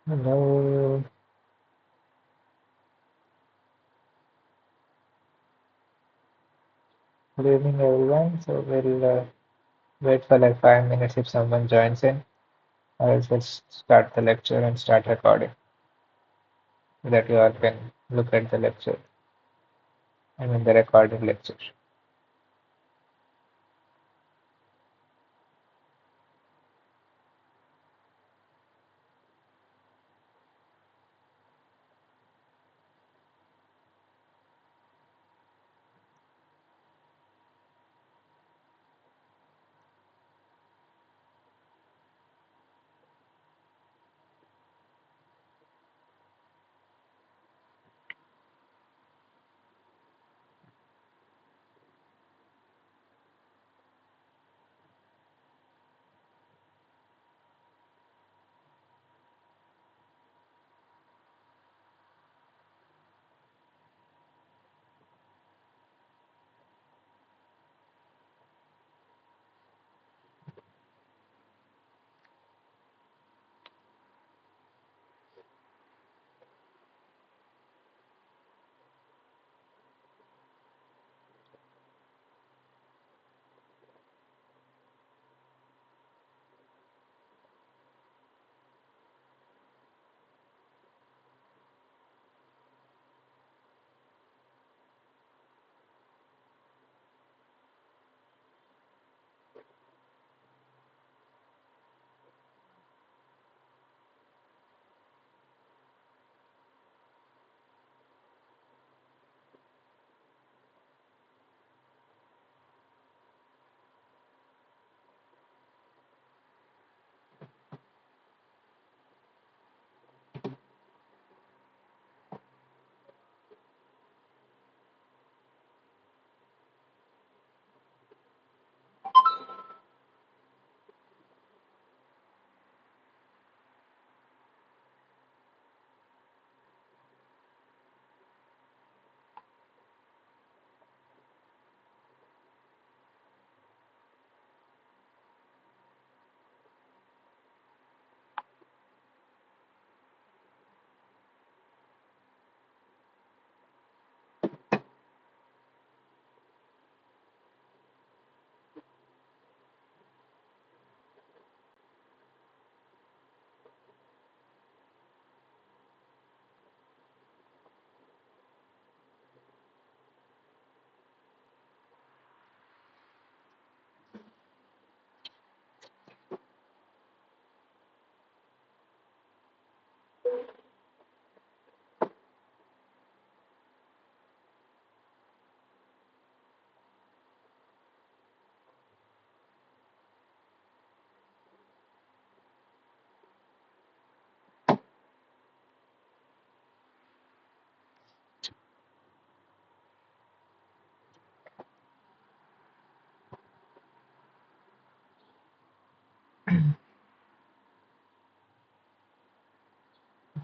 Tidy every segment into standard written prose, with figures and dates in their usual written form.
Hello, good evening everyone. So we'll wait for like 5 minutes if someone joins in, or else we'll start the lecture and start recording so that you all can look at the lecture, I mean the recorded lecture.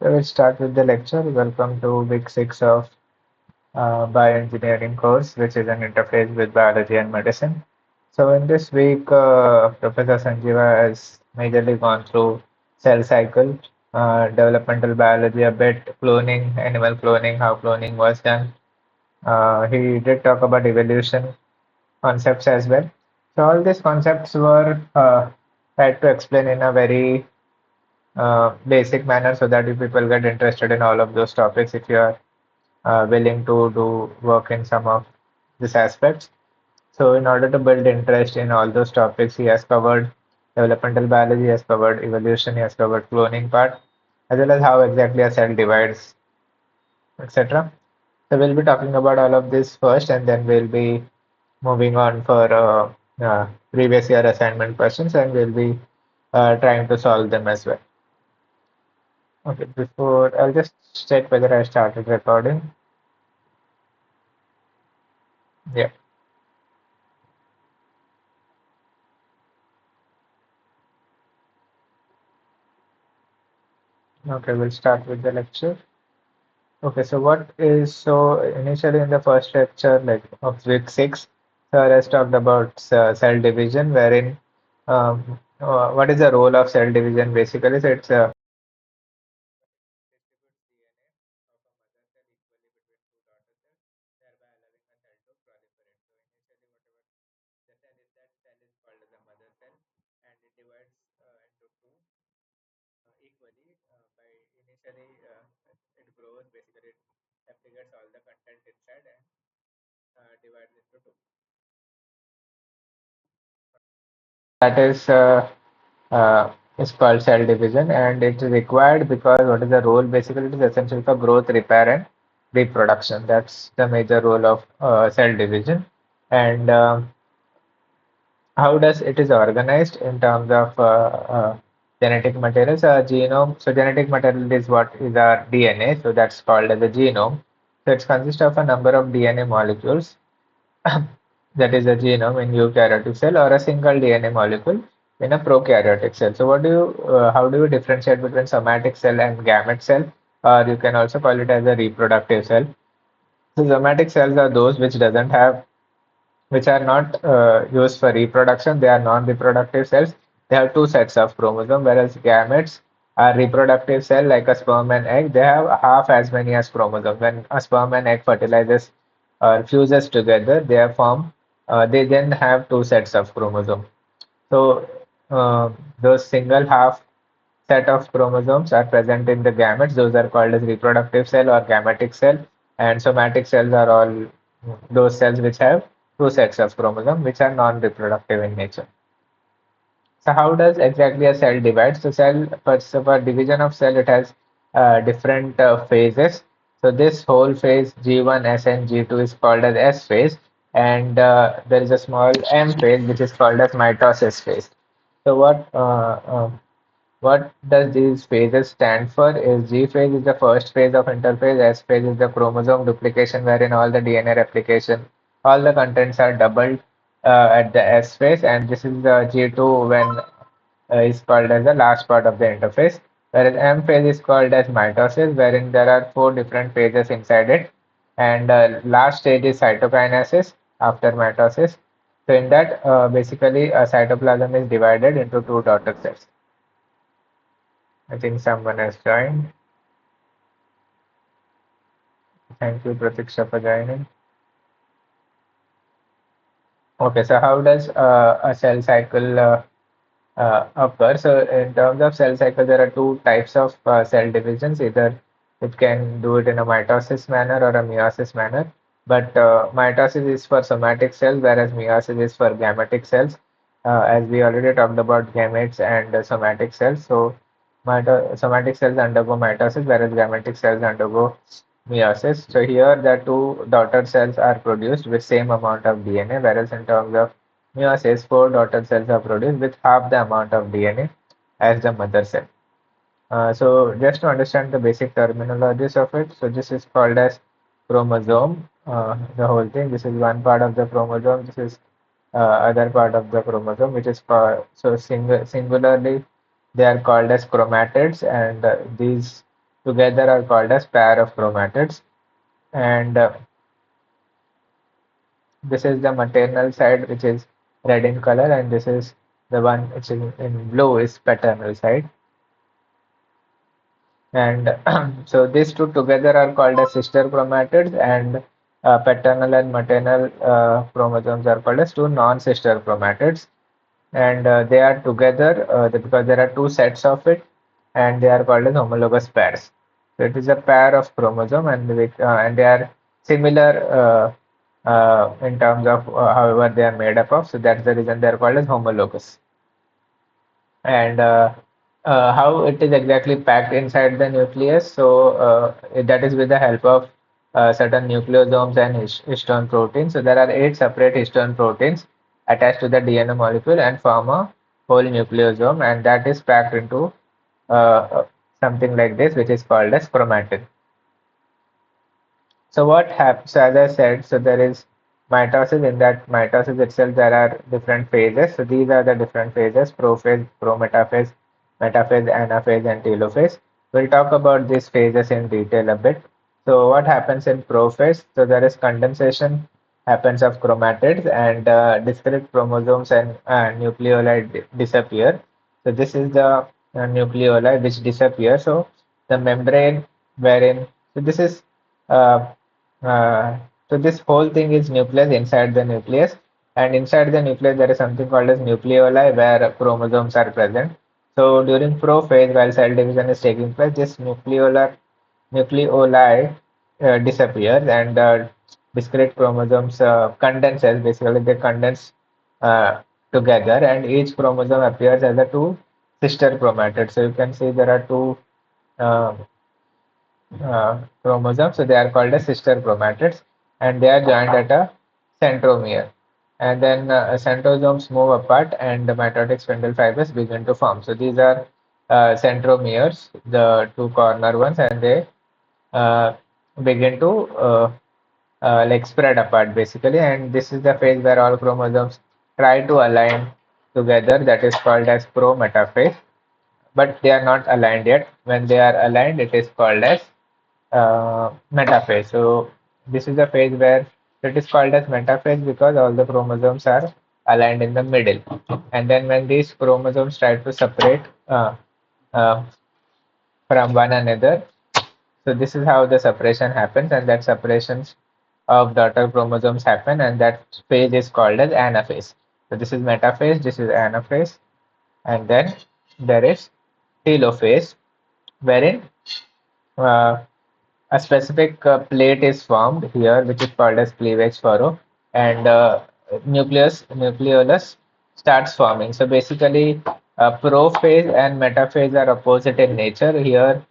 So we'll start with the lecture. Welcome to week 6 of Bioengineering course, which is an interface with biology and medicine. So in this week, Professor Sanjeeva has majorly gone through cell cycle, developmental biology a bit, cloning, animal cloning, how cloning was done. He did talk about evolution concepts as well. So all these concepts were tried to explain in a very basic manner so that you people get interested in all of those topics if you are willing to do work in some of these aspects. So in order to build interest in all those topics, he has covered developmental biology, he has covered evolution, he has covered cloning part, as well as how exactly a cell divides, etc. So we'll be talking about all of this first, and then we'll be moving on for previous year assignment questions, and we'll be trying to solve them as well. Okay, before I'll just check whether I started recording. Yeah, okay, we'll start with the lecture. Okay, so what is so initially in the first lecture, like of week 6, Sir has talked about cell division, wherein what is the role of cell division basically? So it's That cell is called as a mother cell, and it divides into two equally. By initially, it grows. Basically, it replicates all the content inside and divides into two. That is called cell division, and it is required because what is the role? Basically, it is essential for growth, repair, and reproduction. That's the major role of cell division. And how does it is organized in terms of genetic materials? Genome. So genetic material is what is our DNA. So that's called as a genome. So it consists of a number of DNA molecules that is a genome in eukaryotic cell or a single DNA molecule in a prokaryotic cell. So how do you differentiate between somatic cell and gamete cell? Or you can also call it as a reproductive cell. So somatic cells are those which are not used for reproduction. They are non-reproductive cells. They have two sets of chromosomes, whereas gametes are reproductive cell like a sperm and egg. They have half as many as chromosomes. When a sperm and egg fertilizes or fuses together, they then have two sets of chromosomes. So those single half set of chromosomes are present in the gametes. Those are called as reproductive cell or gametic cell, and somatic cells are all those cells which have two sets of chromosomes, which are non-reproductive in nature. So how does exactly a cell divide? For division of cell, it has different phases. So this whole phase G1, S, and G2 is called as S phase, and there is a small M phase which is called as mitosis phase. So what does these phases stand for? Is G phase is the first phase of interphase, S phase is the chromosome duplication wherein all the DNA replication, all the contents are doubled at the S phase, and this is the G2 when is called as the last part of the interface, whereas M phase is called as mitosis, wherein there are four different phases inside it, and last stage is cytokinesis after mitosis. So in that, basically, a cytoplasm is divided into two daughter cells. I think someone has joined. Thank you, Pratiksha, for joining. Okay, so how does a cell cycle occur? So in terms of cell cycle, there are two types of cell divisions. Either it can do it in a mitosis manner or a meiosis manner. But mitosis is for somatic cells, whereas meiosis is for gametic cells. As we already talked about gametes and somatic cells. So somatic cells undergo mitosis, whereas gametic cells undergo meiosis. So here the two daughter cells are produced with same amount of DNA, whereas in terms of meiosis, four daughter cells are produced with half the amount of DNA as the mother cell. So just to understand the basic terminologies of it, so this is called as chromosome, the whole thing. This is one part of the chromosome. This is other part of the chromosome, which is called, so singularly they are called as chromatids, and these together are called as pair of chromatids. And this is the maternal side, which is red in color, and this is the one which is in blue is paternal side. And so these two together are called as sister chromatids, and paternal and maternal chromosomes are called as two non-sister chromatids. And they are together because there are two sets of it, and they are called as homologous pairs. So it is a pair of chromosome, and they are similar in terms of however they are made up of. So that's the reason they are called as homologous. And how it is exactly packed inside the nucleus. So that is with the help of certain nucleosomes and histone proteins. So there are 8 separate histone proteins attached to the DNA molecule and form a whole nucleosome, and that is packed into something like this, which is called as chromatin. So what happens, so as I said, so there is mitosis. In that mitosis itself, there are different phases. So these are the different phases: prophase, prometaphase, metaphase, anaphase, and telophase. We'll talk about these phases in detail a bit. So what happens in prophase? So there is condensation happens of chromatids, and discrete chromosomes and nucleoli disappear. So this is the nucleoli which disappear. So the membrane wherein, so this is uh, uh, so this whole thing is nucleus inside the nucleus, And inside the nucleus, there is something called as nucleoli where chromosomes are present. So during prophase, while cell division is taking place, this nucleoli disappears and discrete chromosomes condenses. Basically, they condense uh, together, and each chromosome appears as a two sister chromatids. So you can see there are two uh, chromosomes. So they are called as sister chromatids, and they are joined at a centromere. And then centrosomes move apart, and the mitotic spindle fibers begin to form. So these are centromeres, the two corner ones, and they uh, begin to like spread apart basically. And this is the phase where all chromosomes try to align together. That is called as pro-metaphase, but they are not aligned yet. When they are aligned, it is called as metaphase. So this is the phase where it is called as metaphase because all the chromosomes are aligned in the middle. And then when these chromosomes try to separate uh, from one another, so this is how the separation happens, and that separations of daughter chromosomes happen, and that phase is called as anaphase. So this is metaphase, this is anaphase, and then there is telophase, wherein uh, a specific plate is formed here, which is called as cleavage furrow, and nucleolus starts forming. So basically, prophase and metaphase are opposite in nature. Here,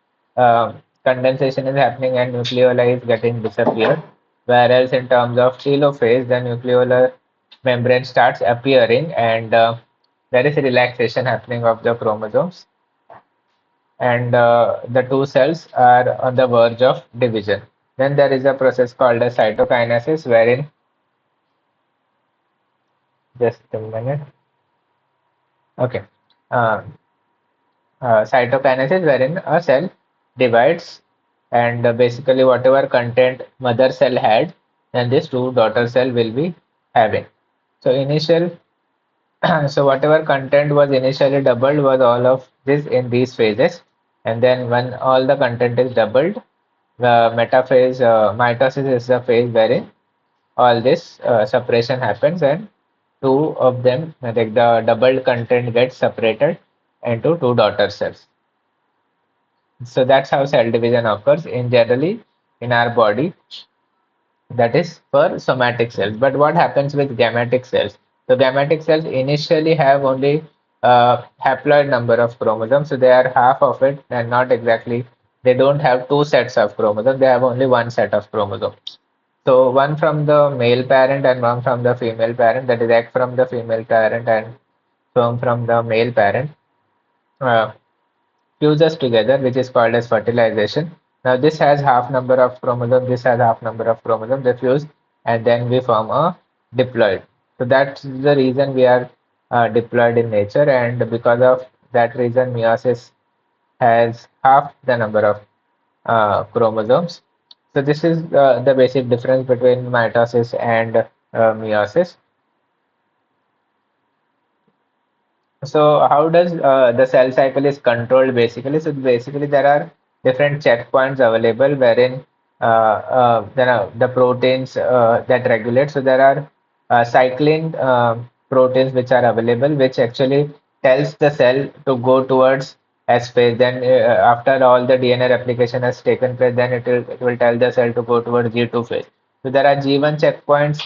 condensation is happening and nucleoli is getting disappeared. Whereas in terms of telophase, the nucleolar membrane starts appearing, and there is relaxation happening of the chromosomes, and the two cells are on the verge of division. Then there is a process called as cytokinesis, wherein, just a minute, okay, uh, cytokinesis, wherein a cell divides, and basically whatever content mother cell had, then this two daughter cell will be having. So initial, so whatever content was initially doubled was all of this in these phases, and then when all the content is doubled, the metaphase, mitosis is the phase wherein all this separation happens, and two of them, like the doubled content, gets separated into two daughter cells. So that's how cell division occurs in generally in our body. That is for somatic cells. But what happens with gametic cells? So gametic cells initially have only haploid number of chromosomes, so they are half of it, and not exactly. They don't have two sets of chromosomes. They have only one set of chromosomes. So one from the male parent and one from the female parent. That is egg from the female parent and sperm from the male parent. Uh, Fuses together, which is called as fertilization. Now this has half number of chromosomes, this has half number of chromosomes, they fuse, and then we form a diploid. So that's the reason we are diploid in nature, and because of that reason, meiosis has half the number of chromosomes. So this is the basic difference between mitosis and meiosis. So how does the cell cycle is controlled basically? So basically there are different checkpoints available wherein there are the proteins that regulate. So there are cyclin proteins which are available, which actually tells the cell to go towards S phase. Then after all the DNA replication has taken place, then it will tell the cell to go towards G2 phase. So there are G1 checkpoints,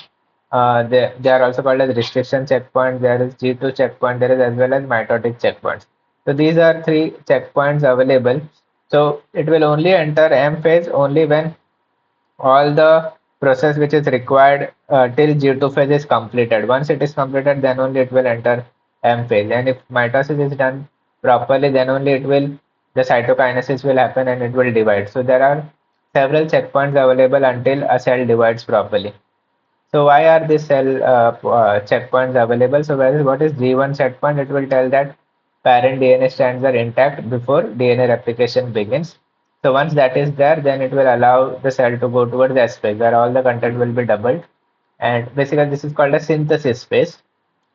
they are also called as restriction checkpoint. There is G2 checkpoint. There is as well as mitotic checkpoints. So these are three checkpoints available. So it will only enter M phase only when all the process which is required till G2 phase is completed. Once it is completed, then only it will enter M phase. And if mitosis is done properly, then only the cytokinesis will happen and it will divide. So there are several checkpoints available until a cell divides properly. So why are these cell checkpoints available? So what is G1 checkpoint? It will tell that parent DNA strands are intact before DNA replication begins. So once that is there, then it will allow the cell to go towards the S phase where all the content will be doubled. And basically this is called a synthesis phase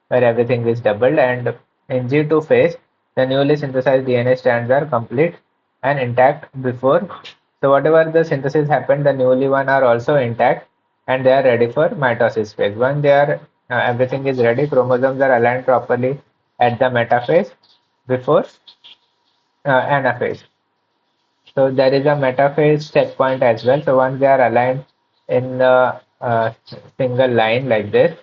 where everything is doubled. And in G2 phase, the newly synthesized DNA strands are complete and intact before. So whatever the synthesis happened, the newly one are also intact and they are ready for mitosis phase. When they are everything is ready. Chromosomes are aligned properly at the metaphase before anaphase. So there is a metaphase checkpoint as well. So once they are aligned in a single line like this,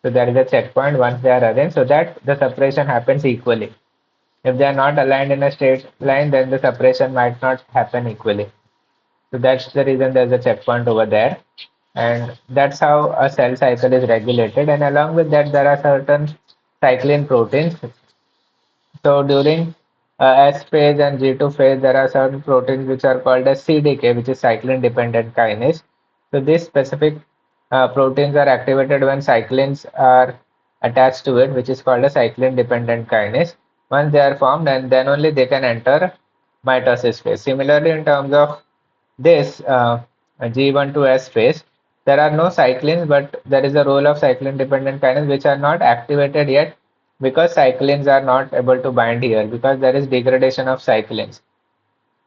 so there is a checkpoint once they are arranged so that the separation happens equally. If they are not aligned in a straight line, then the separation might not happen equally. So that's the reason there's a checkpoint over there. And that's how a cell cycle is regulated. And along with that, there are certain cyclin proteins. So during S phase and G2 phase, there are certain proteins which are called as CDK, which is cyclin dependent kinase. So these specific proteins are activated when cyclins are attached to it, which is called a cyclin dependent kinase. Once they are formed, and then only they can enter mitosis phase. Similarly, in terms of this G1 to S phase, there are no cyclins, but there is a role of cyclin dependent kinase which are not activated yet because cyclins are not able to bind here because there is degradation of cyclins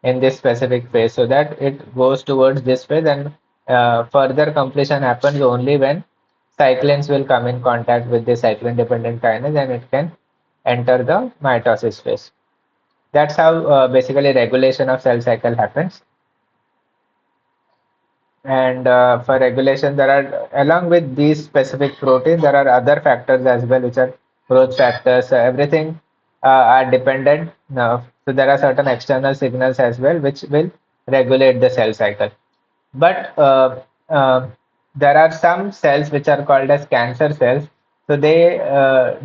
in this specific phase so that it goes towards this phase and further completion happens only when cyclins will come in contact with the cyclin dependent kinase and it can enter the mitosis phase. That's how basically regulation of cell cycle happens. And for regulation, there are, along with these specific proteins, there are other factors as well, which are growth factors. Everything are dependent. So there are certain external signals as well, which will regulate the cell cycle. But there are some cells which are called as cancer cells. So they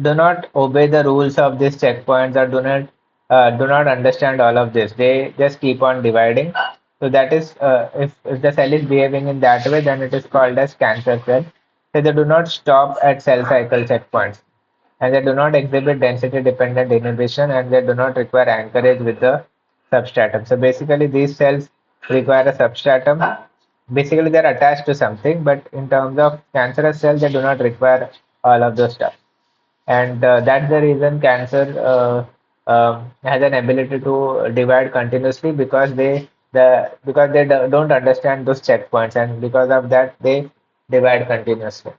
do not obey the rules of these checkpoints or do not understand all of this. They just keep on dividing. So that is if the cell is behaving in that way, then it is called as cancer cell. So they do not stop at cell cycle checkpoints and they do not exhibit density dependent inhibition and they do not require anchorage with the substratum. So basically these cells require a substratum. Basically they're attached to something, but in terms of cancerous cells, they do not require all of those stuff. And that's the reason cancer has an ability to divide continuously because they don't understand those checkpoints and because of that they divide continuously.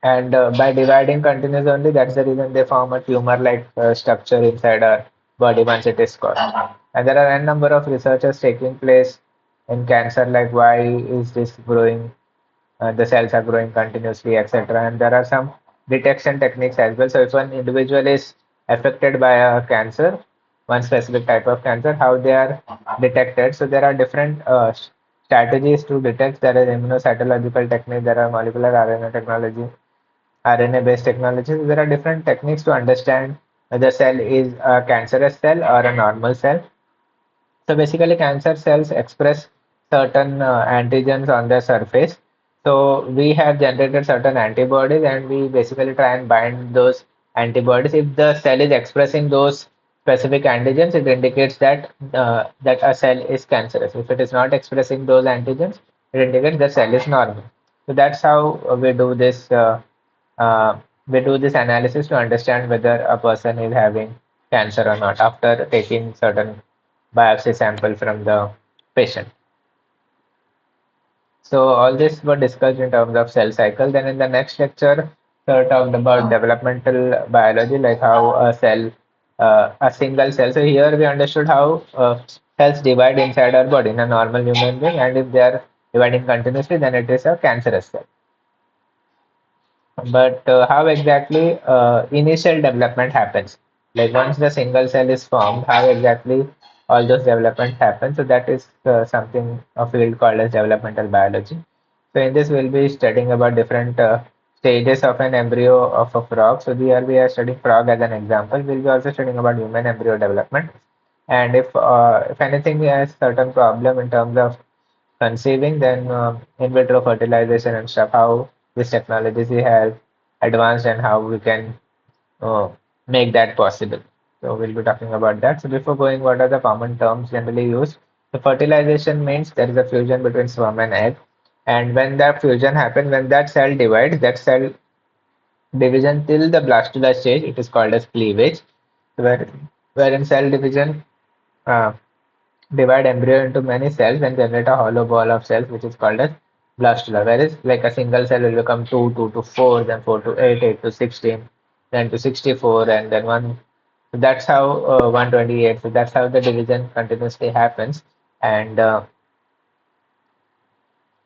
And by dividing continuous only, that's the reason they form a tumor-like structure inside our body once it is caught. And there are a number of researches taking place in cancer, like why is this growing, the cells are growing continuously, etc. And there are some detection techniques as well. So if an individual is affected by a cancer, one specific type of cancer, how they are detected. So there are different strategies to detect. There is immunocytological technique, there are molecular RNA technology, RNA-based technologies. There are different techniques to understand whether cell is a cancerous cell or a normal cell. So basically, cancer cells express certain antigens on their surface. So we have generated certain antibodies, and we basically try and bind those antibodies. If the cell is expressing those specific antigens, it indicates that a cell is cancerous. If it is not expressing those antigens, it indicates the cell is normal. So that's how uh, we do this analysis to understand whether a person is having cancer or not after taking certain biopsy sample from the patient. So all this were discussed in terms of cell cycle. Then in the next lecture, we talked about developmental biology, like how a single cell. So here we understood how cells divide inside our body in a normal human being, and if they are dividing continuously, then it is a cancerous cell. But how exactly initial development happens? Like once the single cell is formed, how exactly all those development happen? So that is something a field called as developmental biology. So in this we'll be studying about different stages of an embryo of a frog. So here we are studying frog as an example. We'll be also studying about human embryo development. And if anything has certain problem in terms of conceiving, then in vitro fertilization and stuff, how this technology has advanced and how we can uh, make that possible. So we'll be talking about that. So before going, what are the common terms generally used? So fertilization means there is a fusion between sperm and egg. And when that fusion happens, when that cell divides, that cell division till the blastula stage, it is called as cleavage, where, wherein cell division uh, divide embryo into many cells and generate a hollow ball of cells, which is called as blastula, whereas like a single cell will become 2, 2 to 4, then 4 to 8, 8 to 16, then to 64, and then 1. So that's how 128. So that's how the division continuously happens, and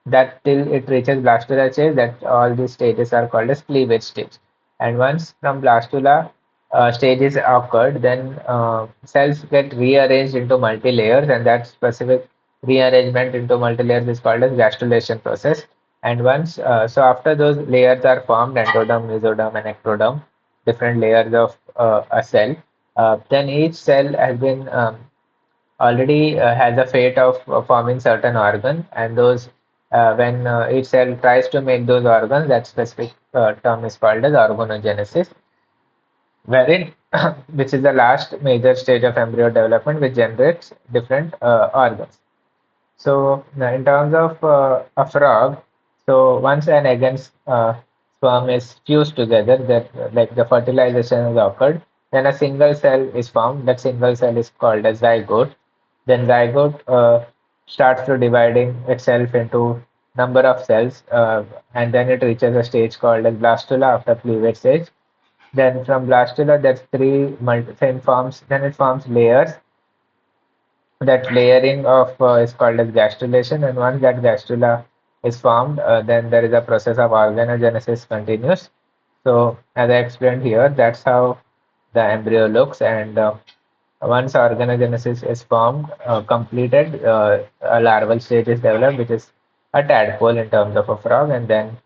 that till it reaches blastula stage, that all these stages are called as cleavage stage. And once from blastula stage is occurred, then cells get rearranged into multi-layers, and that specific rearrangement into multi-layers is called as gastrulation process. And once, so after those layers are formed, endoderm, mesoderm, and ectoderm, different layers of a cell, then each cell has been already has a fate of forming certain organ, and those when each cell tries to make those organs, that specific term is called as organogenesis, wherein which is the last major stage of embryo development, which generates different organs. So in terms of a frog, so once an egg and sperm is fused together, that like the fertilization has occurred, then a single cell is formed. That single cell is called as zygote. Then zygote starts to dividing itself into number of cells, and then it reaches a stage called as blastula after cleavage stage. Then from blastula, there's three multi then forms. Then it forms layers. That layering of is called as gastrulation, and once that gastrula is formed, then there is a process of organogenesis continues. So as I explained here, that's how the embryo looks, and once organogenesis is formed, completed, a larval stage is developed, which is a tadpole in terms of a frog, and then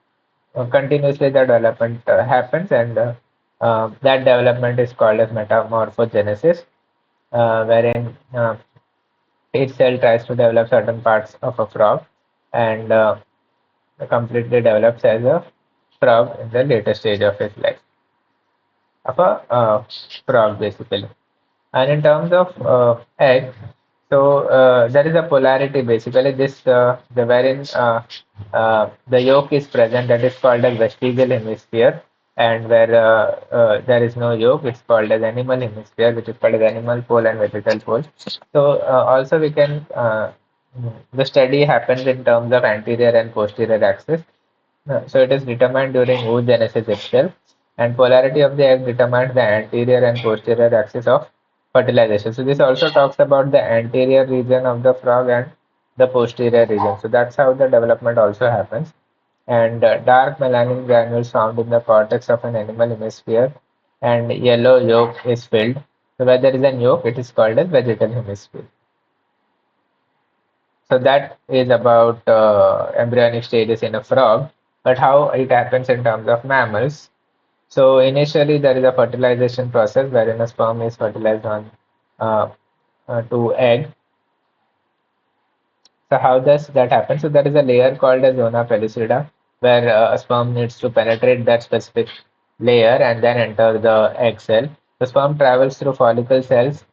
continuously the development happens, and that development is called as metamorphogenesis, wherein each cell tries to develop certain parts of a frog, and completely develops as a frog in the later stage of its life, of a frog basically. And in terms of egg, so there is a polarity basically. This the wherein the yolk is present, that is called as vestigial hemisphere, and where there is no yolk, it's called as animal hemisphere, which is called as animal pole and vegetal pole. So also we can the study happens in terms of anterior and posterior axis. So it is determined during oogenesis itself, and polarity of the egg determines the anterior and posterior axis of fertilization. So this also talks about the anterior region of the frog and the posterior region. So that's how the development also happens. And dark melanin granules found in the cortex of an animal hemisphere, and yellow yolk is filled. So where there is an yolk, it is called as vegetal hemisphere. So that is about embryonic stages in a frog, but how it happens in terms of mammals. So initially there is a fertilization process wherein a sperm is fertilized on uh, to egg. So how does that happen? So there is a layer called as zona pellucida where a sperm needs to penetrate that specific layer and then enter the egg cell. The sperm travels through follicle cells,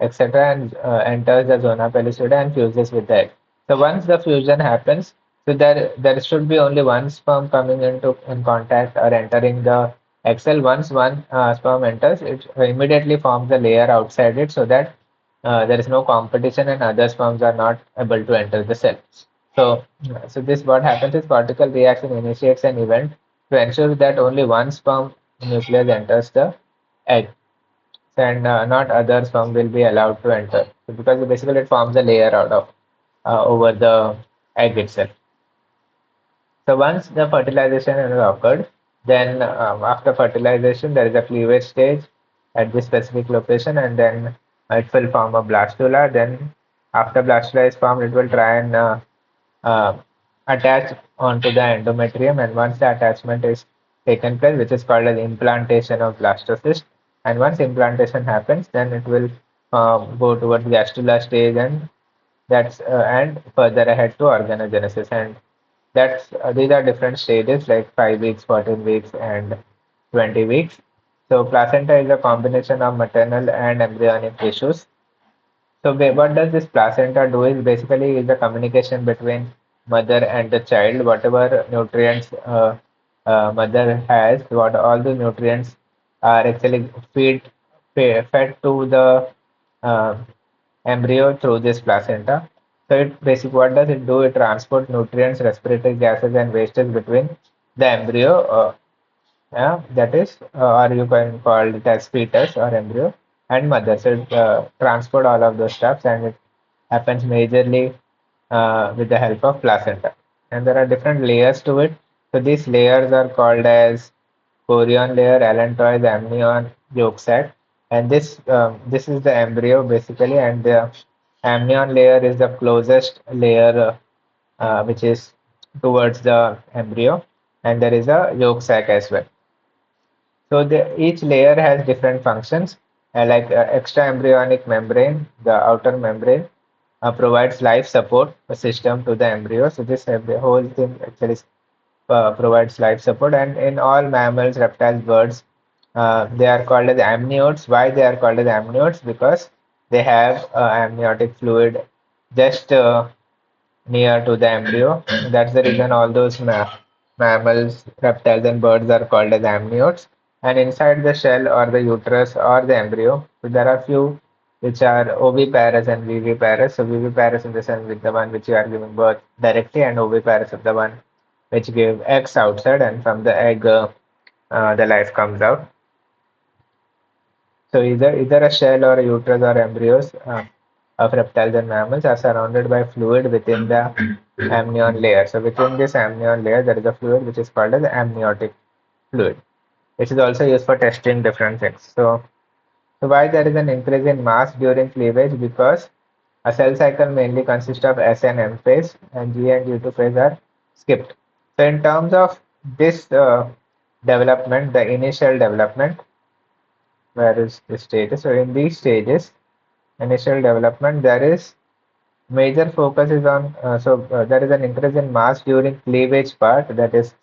etc., and enters the zona pellucida and fuses with the egg. So once the fusion happens, so there should be only one sperm coming into in contact or entering the egg cell. Once one sperm enters, it immediately forms a layer outside it so that there is no competition and other sperms are not able to enter the cell. So, so this what happens is cortical reaction initiates an event to ensure that only one sperm nucleus enters the egg, and not other sperm will be allowed to enter. So because basically it forms a layer out of over the egg itself. So once the fertilization has occurred, then after fertilization there is a cleavage stage at this specific location, and then it will form a blastula. Then after blastula is formed, it will try and uh, attach onto the endometrium, and once the attachment is taken place, which is called as implantation of blastocyst, and once implantation happens, then it will go towards gastrula stage, and that's and further ahead to organogenesis, and that's these are different stages like 5 weeks, 14 weeks, and 20 weeks. So placenta is a combination of maternal and embryonic tissues. So what does this placenta do is basically is the communication between mother and the child. Whatever nutrients mother has, what all the nutrients are actually fed to the uh, embryo through this placenta. So it basically what does it do? It transport nutrients, respiratory gases, and wastes between the embryo, yeah, that is, or you can call it as fetus or embryo and mother. So it transport all of those stuffs, and it happens majorly with the help of placenta. And there are different layers to it. So these layers are called as chorion layer, allantois, amnion, yolk sac, and this is the embryo basically, and the amnion layer is the closest layer which is towards the embryo, and there is a yolk sac as well. So each layer has different functions, like extra embryonic membrane, the outer membrane, provides life support system to the embryo. So the whole thing actually provides life support. And in all mammals, reptiles, birds, they are called as amniotes. Why they are called as amniotes? Because they have amniotic fluid just near to the embryo. That's the reason all those mammals, reptiles, and birds are called as amniotes. And inside the shell or the uterus or the embryo, so there are few which are oviparous and viviparous. So viviparous in the sense with the one which you are giving birth directly, and oviparous is the one which give eggs outside, and from the egg the life comes out. So either a shell or a uterus or embryos of reptiles and mammals are surrounded by fluid within the amnion layer. So within this amnion layer, there is a fluid which is called as amniotic fluid, which is also used for testing different things. So why there is an increase in mass during cleavage? Because a cell cycle mainly consists of S and M phase, and G and G2 phase are skipped. So in terms of this development, the initial development, where is the stages? So in these stages, initial development, there is major focus is on, there is an increase in mass during cleavage part, that is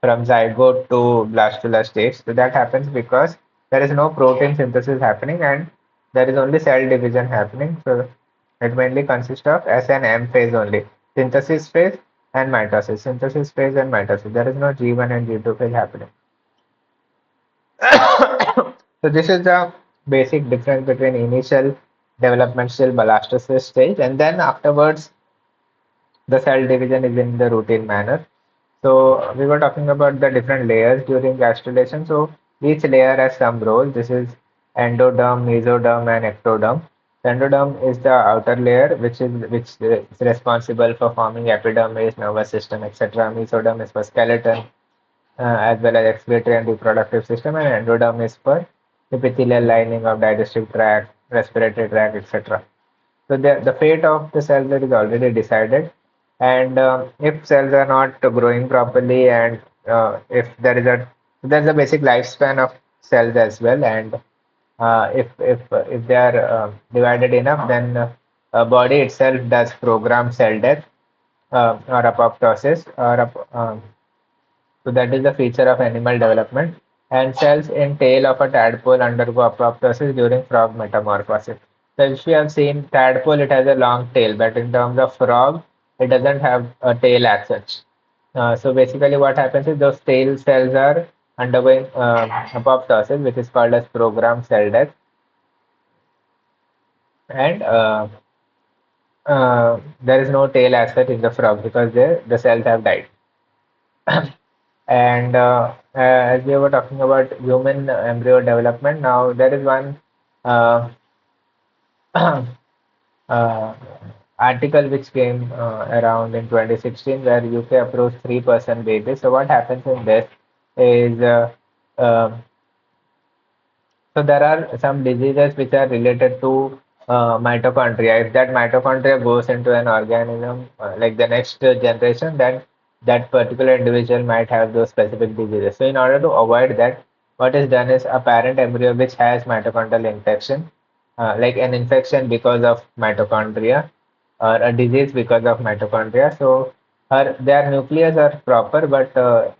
from zygote to blastula stage. So that happens because there is no protein synthesis happening, and there is only cell division happening. So it mainly consists of S and M phase only, synthesis phase and mitosis, synthesis phase and mitosis. There is no G1 and G2 phase happening. So this is the basic difference between initial development still blastocyst stage, and then afterwards the cell division is in the routine manner. So we were talking about the different layers during gastrulation. So each layer has some role. This is endoderm, mesoderm, and ectoderm. The endoderm is the outer layer, which is responsible for forming epidermis, nervous system, etc. Mesoderm is for skeleton, as well as excretory and reproductive system, and endoderm is for epithelial lining of digestive tract, respiratory tract, etc. So the fate of the cells that is already decided, and if cells are not growing properly, and if there's a basic lifespan of cells as well, and if they are divided enough, then body itself does program cell death or apoptosis so that is the feature of animal development. And cells in tail of a tadpole undergo apoptosis during frog metamorphosis. So if you have seen tadpole, it has a long tail, but in terms of frog, it doesn't have a tail as such. So basically what happens is those tail cells are undergoing apoptosis, which is called as programmed cell death. And there is no tail as such in the frog because the cells have died. And as we were talking about human embryo development, now there is one uh, uh, article which came around in 2016 where UK approved 3% babies. So what happens in this is uh, so there are some diseases which are related to mitochondria. If that mitochondria goes into an organism, like the next generation, then that particular individual might have those specific diseases. So in order to avoid that, what is done is a parent embryo which has mitochondrial infection, like an infection because of mitochondria or a disease because of mitochondria. So their nucleus are proper, but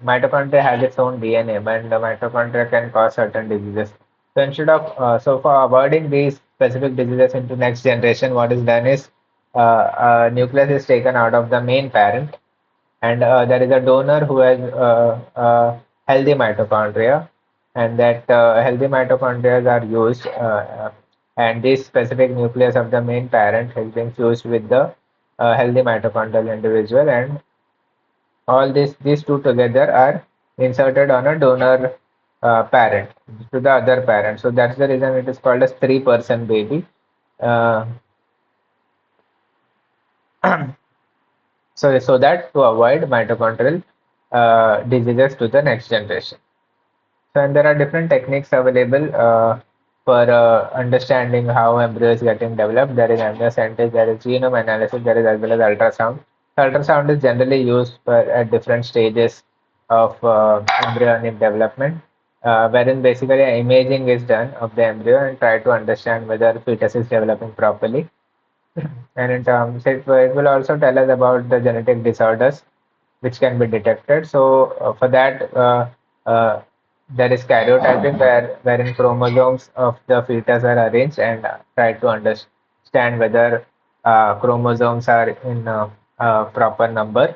mitochondria has its own DNA, and the mitochondria can cause certain diseases. So instead of for avoiding these specific diseases into next generation, what is done is nucleus is taken out of the main parent, and there is a donor who has healthy mitochondria, and that healthy mitochondria are used, and this specific nucleus of the main parent has been fused with the a healthy mitochondrial individual, and all these two together are inserted on a donor parent to the other parent. So that's the reason it is called as three-person baby. Uh, so that to avoid mitochondrial diseases to the next generation. So, and there are different techniques available for understanding how embryo is getting developed. There is amniocentesis, there is genome analysis, there is as well as ultrasound. Ultrasound is generally used for, at different stages of embryonic development, wherein basically imaging is done of the embryo and try to understand whether fetus is developing properly. And in terms, it will also tell us about the genetic disorders which can be detected. So for that, uh, there is karyotyping wherein chromosomes of the fetus are arranged and try to understand whether chromosomes are in proper number.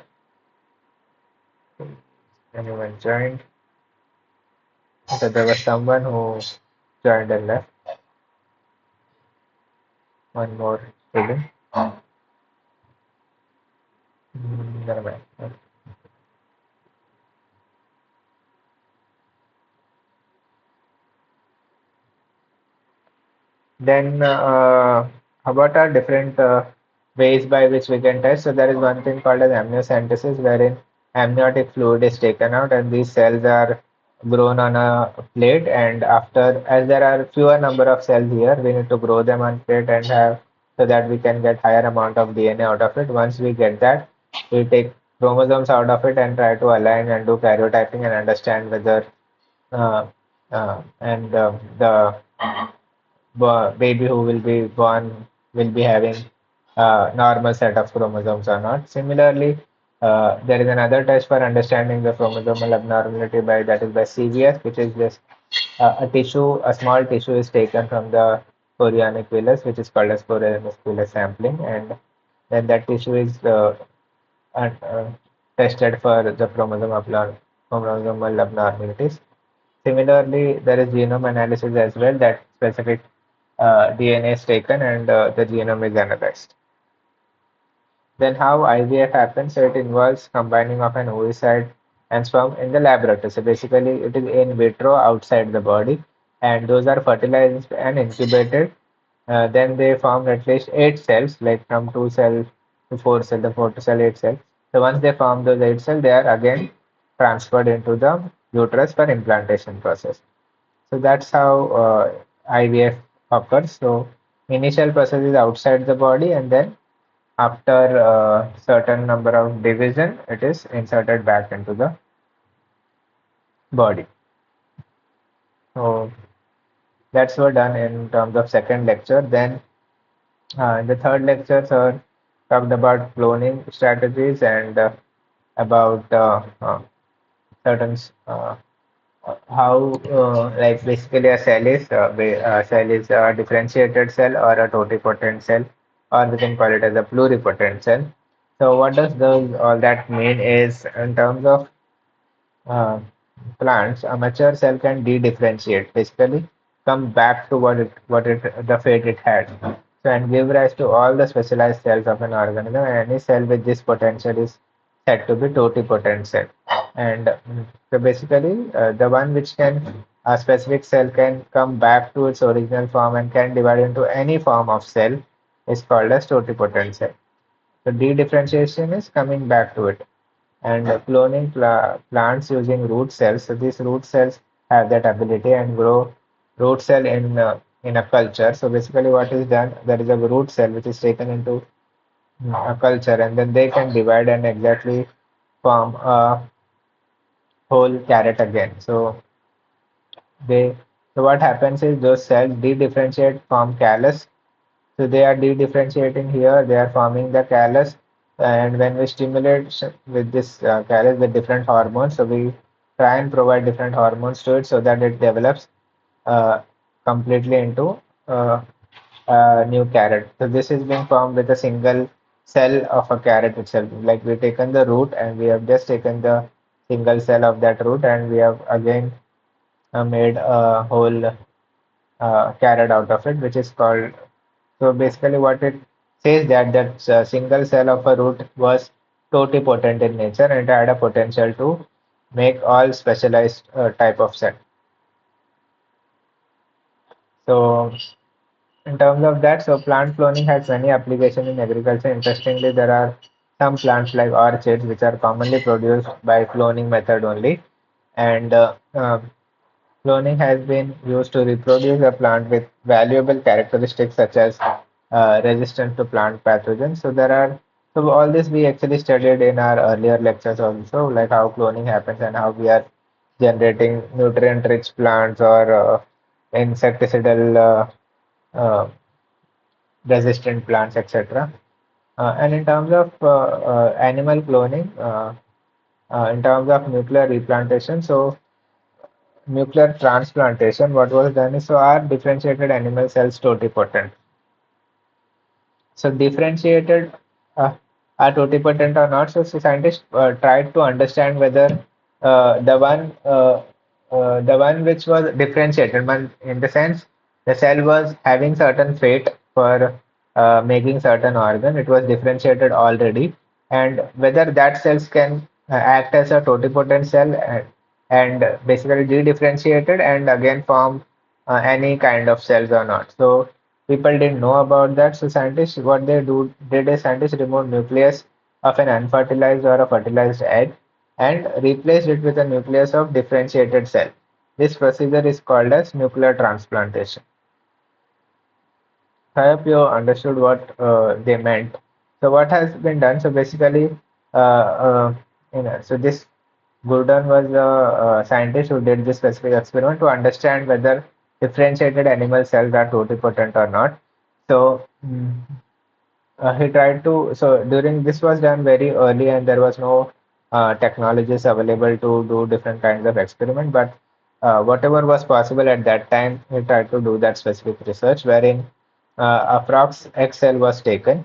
Anyone joined? So there was someone who joined and left. One more student. Never mind. Then, how about our different ways by which we can test? So there is one thing called as amniocentesis, wherein amniotic fluid is taken out and these cells are grown on a plate. And after, as there are fewer number of cells here, we need to grow them on plate and have so that we can get higher amount of DNA out of it. Once we get that, we take chromosomes out of it and try to align and do karyotyping and understand whether the baby who will be born will be having normal set of chromosomes or not. Similarly, there is another test for understanding the chromosomal abnormality by that is by CVS, which is just a tissue, a small tissue is taken from the chorionic villus, which is called as chorionic villus sampling, and then that tissue is and, tested for the chromosomal abnormalities. Similarly, there is genome analysis as well that specific DNA is taken and the genome is analyzed. Then how IVF happens, so it involves combining of an oocyte and sperm in the laboratory. So basically it is in vitro outside the body and those are fertilized and incubated. Then they form at least 8 cells, like from 2 cells to 4 cells, the 4 to cell 8 cells. So once they form those 8 cells, they are again transferred into the uterus for implantation process. So that's how IVF occurs. So initial process is outside the body, and then after a certain number of division, it is inserted back into the body. So that's what done in terms of second lecture. Then in the third lecture, sir talked about cloning strategies and about certain how like basically a cell is a cell is a differentiated cell or a totipotent cell, or we can call it as a pluripotent cell. So what does those all that mean is in terms of uh, plants, a mature cell can de-differentiate, basically come back to what it the fate it had. So and give rise to all the specialized cells of an organism, and any cell with this potential is said to be totipotent cell. And so basically, the one which can a specific cell can come back to its original form and can divide into any form of cell is called as totipotent cell. So de-differentiation is coming back to it and cloning plants using root cells. So these root cells have that ability and grow root cell in a culture. So basically, what is done? There is a root cell which is taken into a culture, and then they can divide and exactly form a whole carrot again. They so what happens is those cells de-differentiate from callus. So they are de-differentiating here, they are forming the callus, and when we stimulate with this callus with different hormones, so we try and provide different hormones to it so that it develops uh, completely into uh, a new carrot. So this is being formed with a single cell of a carrot itself. Like we've taken the root and we have just taken the single cell of that root and we have again made a whole carrot out of it, which is called so basically, what it says that single cell of a root was totipotent in nature and it had a potential to make all specialized type of cell. So in terms of that, so plant cloning has many applications in agriculture. Interestingly, there are some plants like orchids which are commonly produced by cloning method only, and cloning has been used to reproduce a plant with valuable characteristics such as resistance to plant pathogens. So all this we actually studied in our earlier lectures also, like how cloning happens and how we are generating nutrient-rich plants or insecticidal uh, resistant plants, etc. And in terms of animal cloning, in terms of nuclear replantation, so nuclear transplantation, what was done is so are differentiated animal cells totipotent. So differentiated uh, are totipotent or not. So scientists tried to understand whether the one which was differentiated, in the sense the cell was having certain fate for making certain organ, it was differentiated already, and whether that cells can act as a totipotent cell and basically de-differentiated and again form any kind of cells or not. So people didn't know about that. So scientists, what they do did is scientists remove nucleus of an unfertilized or a fertilized egg and replaced it with a nucleus of differentiated cell. This procedure is called as nuclear transplantation. I hope you understood what they meant. So what has been done? So basically, so this Gurdon was a scientist who did this specific experiment to understand whether differentiated animal cells are totipotent or not. So he tried to. So during this was done very early, and there was no technologies available to do different kinds of experiment. But whatever was possible at that time, he tried to do that specific research, wherein a frog's egg cell was taken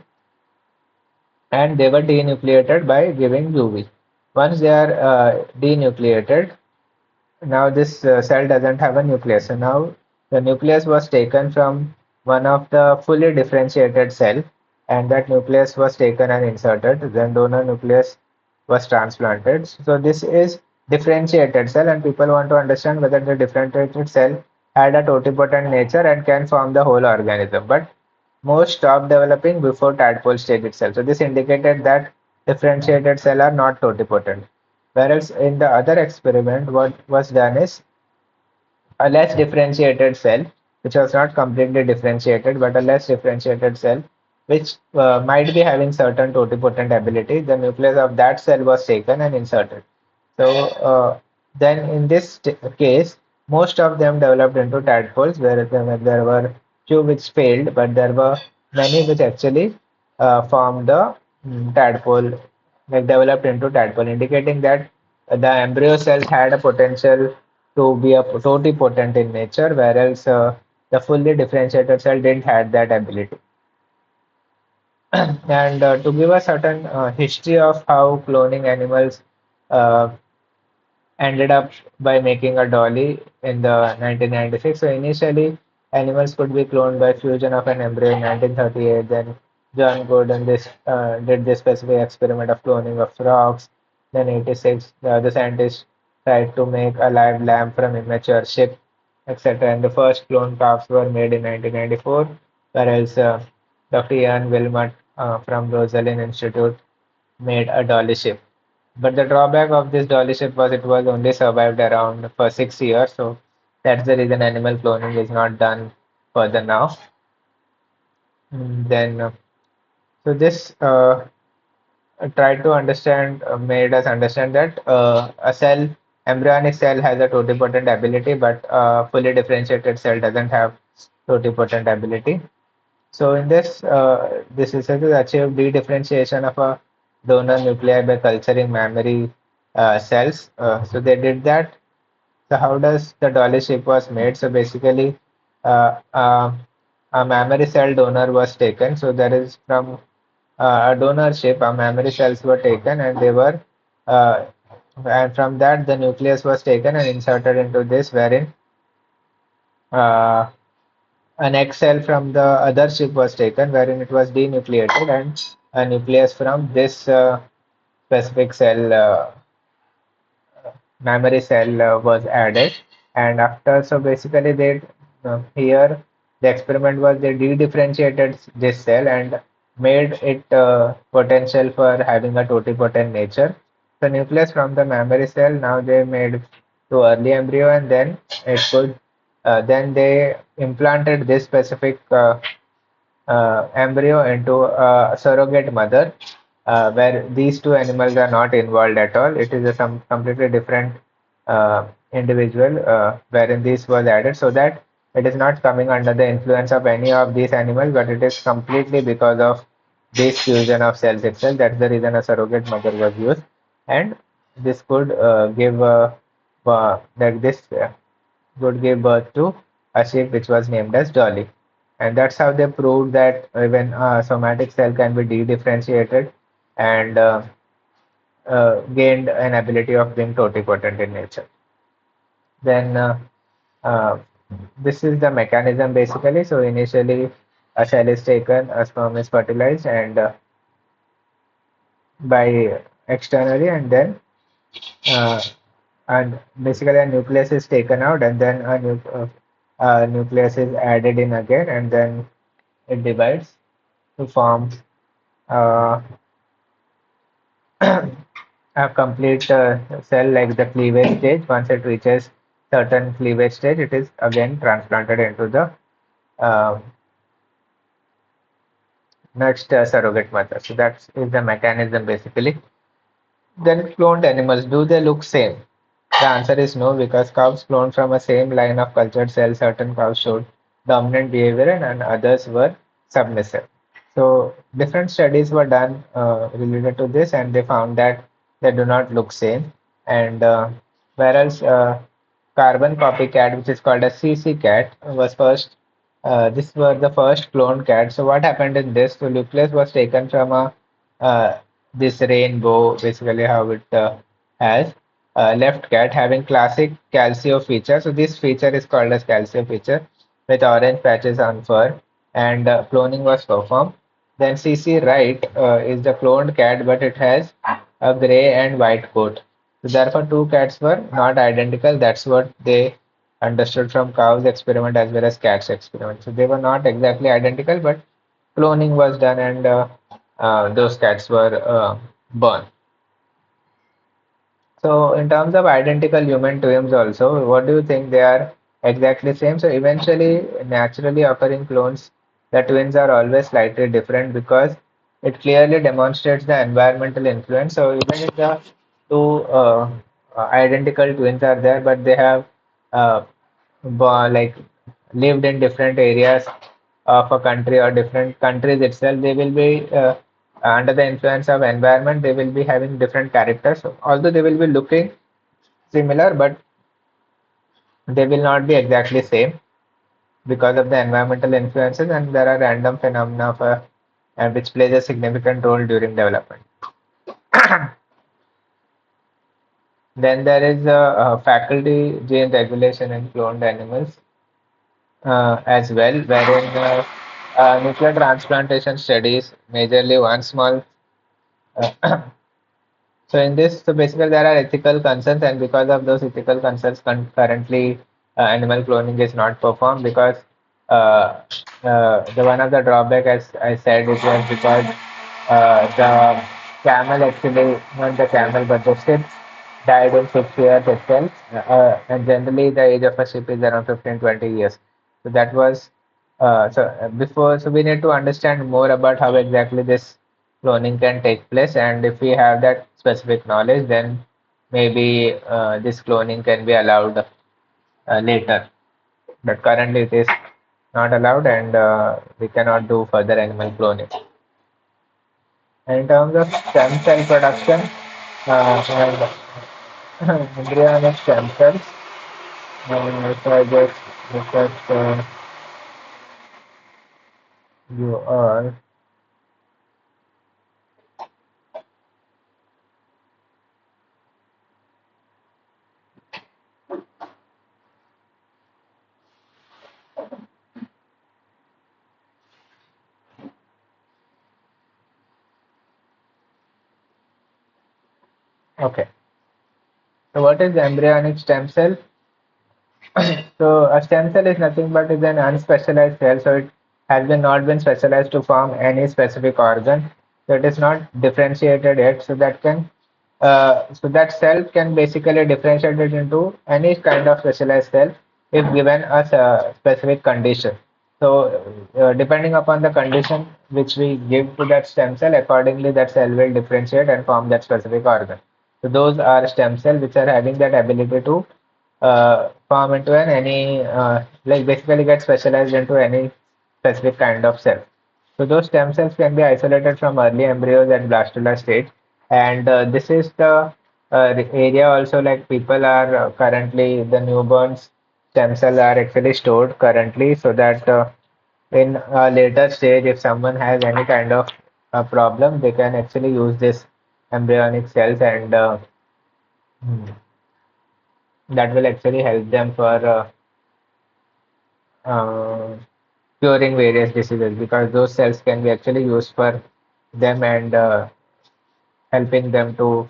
and they were denucleated by giving UV. Once they are denucleated, now this cell doesn't have a nucleus. So now the nucleus was taken from one of the fully differentiated cell, and that nucleus was taken and inserted. Then donor nucleus was transplanted. So this is differentiated cell, and people want to understand whether the differentiated cell had a totipotent nature and can form the whole organism. But most stopped developing before tadpole stage itself. So this indicated that differentiated cell are not totipotent. Whereas in the other experiment, what was done is a less differentiated cell, which was not completely differentiated, but a less differentiated cell, which might be having certain totipotent ability. The nucleus of that cell was taken and inserted. So then in this case, most of them developed into tadpoles, where there were few which failed, but there were many which actually formed the tadpole, like developed into tadpole, indicating that the embryo cells had a potential to be a totipotent in nature, whereas the fully differentiated cell didn't have that ability. And to give a certain history of how cloning animals uh, ended up by making a dolly in the 1996. So initially, animals could be cloned by fusion of an embryo in 1938. Then John Gordon did this specific experiment of cloning of frogs. Then 86, the other scientists tried to make a live lamb from immature sheep, etc. And the first clone calves were made in 1994, whereas Dr. Ian Wilmot from Rosalind Institute made a dolly ship. But the drawback of this dolly ship was it was only survived around for 6 years, so that's the reason animal cloning is not done further now. Then, so this tried to understand, made us understand that embryonic cell has a totipotent ability, but fully differentiated cell doesn't have totipotent ability. So in this research has achieved de-differentiation of a donor nuclei by culturing mammary cells. So they did that. So how does the dolly shape was made? So basically, uh, uh, a mammary cell donor was taken. So there is from a donor shape, a mammary cells were taken, uh, and from that the nucleus was taken and inserted into this, wherein uh, an egg cell from the other ship was taken, wherein it was denucleated, and a nucleus from this specific cell, memory cell, was added. And after, so basically, they here the experiment was they de-differentiated this cell and made it potential for having a totipotent nature. The nucleus from the memory cell now they made to early embryo, and then it could then they implanted this specific embryo into a surrogate mother, where these two animals are not involved at all. It is a some completely different individual wherein this was added, so that it is not coming under the influence of any of these animals, but it is completely because of this fusion of cells itself. That's the reason a surrogate mother was used, and this could give like this would give birth to a sheep which was named as Dolly. And that's how they proved that even a somatic cell can be de-differentiated and gained an ability of being totipotent in nature. Then uh, this is the mechanism basically. So initially a cell is taken, a sperm is fertilized and by externally, uh, and basically a nucleus is taken out, and then a nucleus is added in again, and then it divides to form uh, a complete cell like the cleavage stage. Once it reaches certain cleavage stage, it is again transplanted into the uh, next surrogate mother. So that is the mechanism basically. Then cloned animals, do they look same? The answer is no, because cows cloned from a same line of cultured cells, certain cows showed dominant behavior and others were submissive. So different studies were done related to this, and they found that they do not look same. And whereas carbon copycat, which is called a CC cat, was first. This were the first cloned cat. So what happened in this? The nucleus was taken from a this rainbow, basically how it has left cat having classic calcio feature. So this feature is called as calcio feature with orange patches on fur, and cloning was performed. Then CC right is the cloned cat, but it has a gray and white coat. So therefore, two cats were not identical. That's what they understood from cows experiment as well as cats experiment. So they were not exactly identical, but cloning was done, and those cats were born. So in terms of identical human twins also, what do you think, they are exactly same? So eventually, naturally occurring clones, the twins are always slightly different because it clearly demonstrates the environmental influence. So even if the two identical twins are there, but they have uh, like lived in different areas of a country or different countries itself, they will be under the influence of environment, they will be having different characters. So although they will be looking similar, but they will not be exactly same because of the environmental influences, and there are random phenomena for, which plays a significant role during development. Then there is a faculty gene regulation in cloned animals as well, wherein nuclear transplantation studies, majorly one small so in this, so basically there are ethical concerns, and because of those ethical concerns, currently animal cloning is not performed because the one of the drawback, as I said, it was because the camel actually, not the camel, but the ship died in 6 years itself, and generally the age of a ship is around 15-20 years. So that was before. So we need to understand more about how exactly this cloning can take place, and if we have that specific knowledge, then maybe this cloning can be allowed later. But currently it is not allowed, and we cannot do further animal cloning. And in terms of stem cell production and embryonic stem cells, if I just look at you are Okay. So what is embryonic stem cell? So a stem cell is nothing but is an unspecialized cell. So it has been not been specialized to form any specific organ. So it is not differentiated yet. So that cell can basically differentiate it into any kind of specialized cell if given a specific condition. So depending upon the condition which we give to that stem cell, accordingly that cell will differentiate and form that specific organ. So those are stem cells which are having that ability to form into an any like basically get specialized into any specific kind of cell. So those stem cells can be isolated from early embryos at blastula stage, and this is the area also like people are currently the newborns stem cells are actually stored currently so that in a later stage if someone has any kind of problem they can actually use this embryonic cells and that will actually help them for uh, curing various diseases because those cells can be actually used for them and helping them to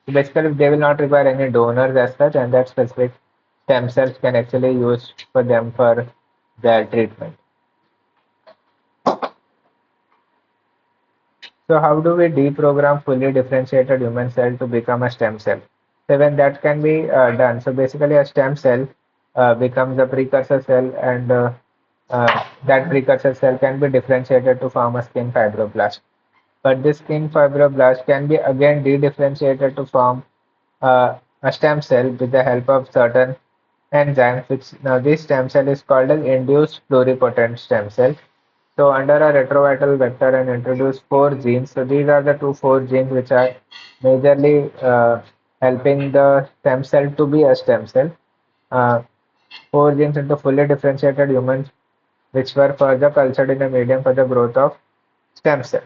basically they will not require any donors as such and that specific stem cells can actually use for them for their treatment. So how do we deprogram fully differentiated human cell to become a stem cell? So when that can be done, so basically a stem cell becomes a precursor cell and that precursor cell can be differentiated to form a skin fibroblast. But this skin fibroblast can be again de-differentiated to form a stem cell with the help of certain enzymes, which now this stem cell is called as induced pluripotent stem cell. So under a retroviral vector and introduce four genes. So these are the four genes which are majorly helping the stem cell to be a stem cell. Uh, Four genes into fully differentiated humans, which were further cultured in a medium for the growth of stem cell.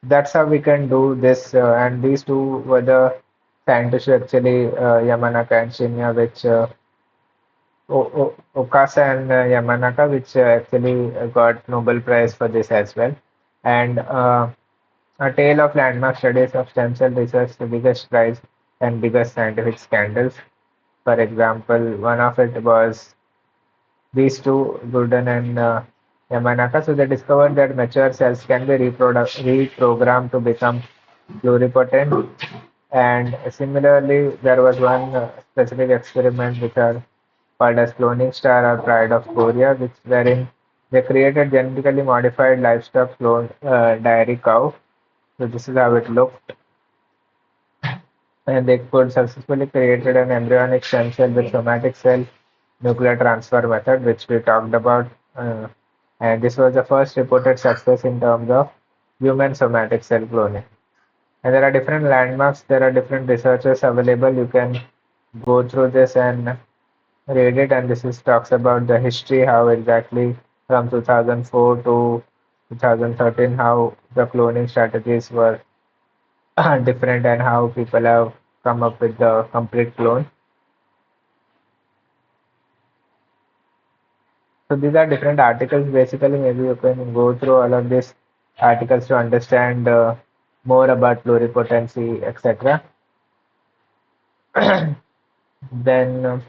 That's how we can do this. And these two were the scientists who actually Yamanaka and Shinya, which Okasa and Yamanaka, which actually got Nobel Prize for this as well. And a tale of landmark studies of stem cell research, the biggest prize and biggest scientific scandals. For example, one of it was these two, Gurdon and Yamanaka. So they discovered that mature cells can be reprogrammed to become pluripotent. And similarly, there was one specific experiment which are called as cloning star or pride of Korea, which wherein they created genetically modified livestock clone dairy cow. So this is how it looked, and they could successfully created an embryonic stem cell with somatic cell nuclear transfer method, which we talked about. Uh, and this was the first reported success in terms of human somatic cell cloning. And there are different landmarks, there are different researchers available. You can go through this and read it. And this is talks about the history, how exactly from 2004 to 2013, how the cloning strategies were different and how people have come up with the complete clone. So these are different articles. Basically, maybe you can go through all of these articles to understand more about pluripotency, etc. Then,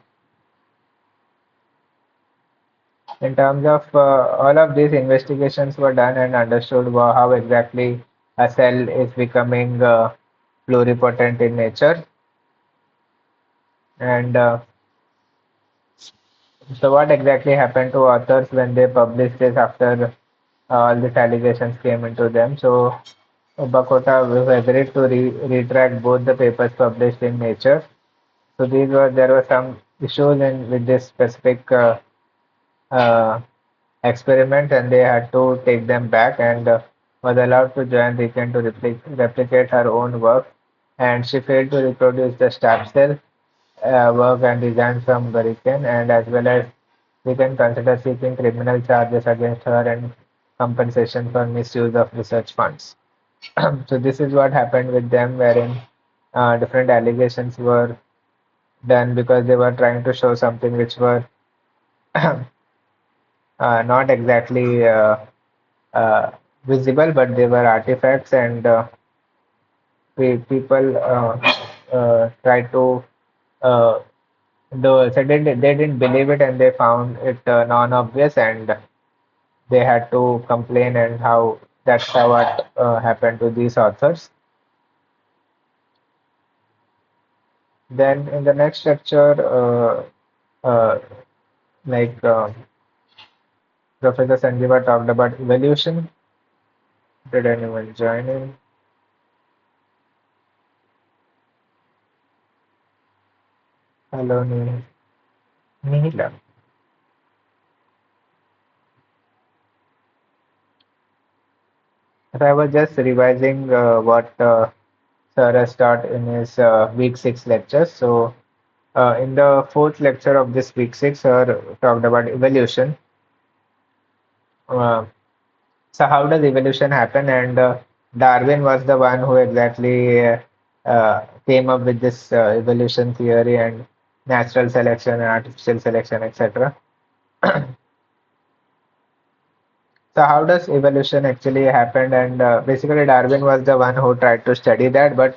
in terms of all of these investigations were done and understood how exactly a cell is becoming pluripotent in nature. And so, what exactly happened to authors when they published this after all these allegations came into them? So, Bakota agreed to retract both the papers published in Nature. So there were some issues in with this specific uh, experiment, and they had to take them back and was allowed to join Riken to replicate her own work. And she failed to reproduce the stab cell work and resigned from Riken, and as well as Riken considered seeking criminal charges against her and compensation for misuse of research funds. So this is what happened with them, wherein different allegations were done because they were trying to show something which were not exactly uh, visible, but they were artifacts and people tried to uh, so they didn't believe it and they found it non-obvious and they had to complain and how that's how what happened to these authors. Then in the next lecture, like Professor Sanjeeva talked about evolution. Did anyone join in? Hello, Nihila. So I was just revising what Sir has taught in his week six lecture. So in the fourth lecture of this week six, Sir talked about evolution. Uh, so how does evolution happen? And Darwin was the one who exactly came up with this evolution theory and natural selection and artificial selection, etc. So how does evolution actually happen? And basically, Darwin was the one who tried to study that. But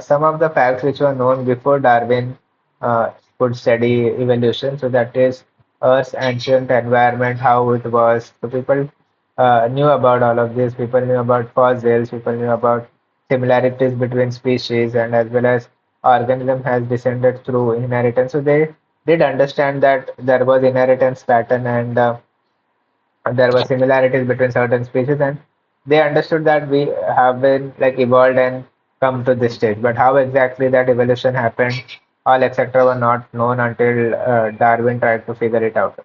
some of the facts which were known before Darwin uh, could study evolution. So that is Earth's ancient environment, how it was. So people knew about all of this. People knew about fossils. People knew about similarities between species, and as well as organism has descended through inheritance. So they did understand that there was inheritance pattern and there were similarities between certain species and they understood that we have been like evolved and come to this stage, but how exactly that evolution happened, all etc were not known until Darwin tried to figure it out.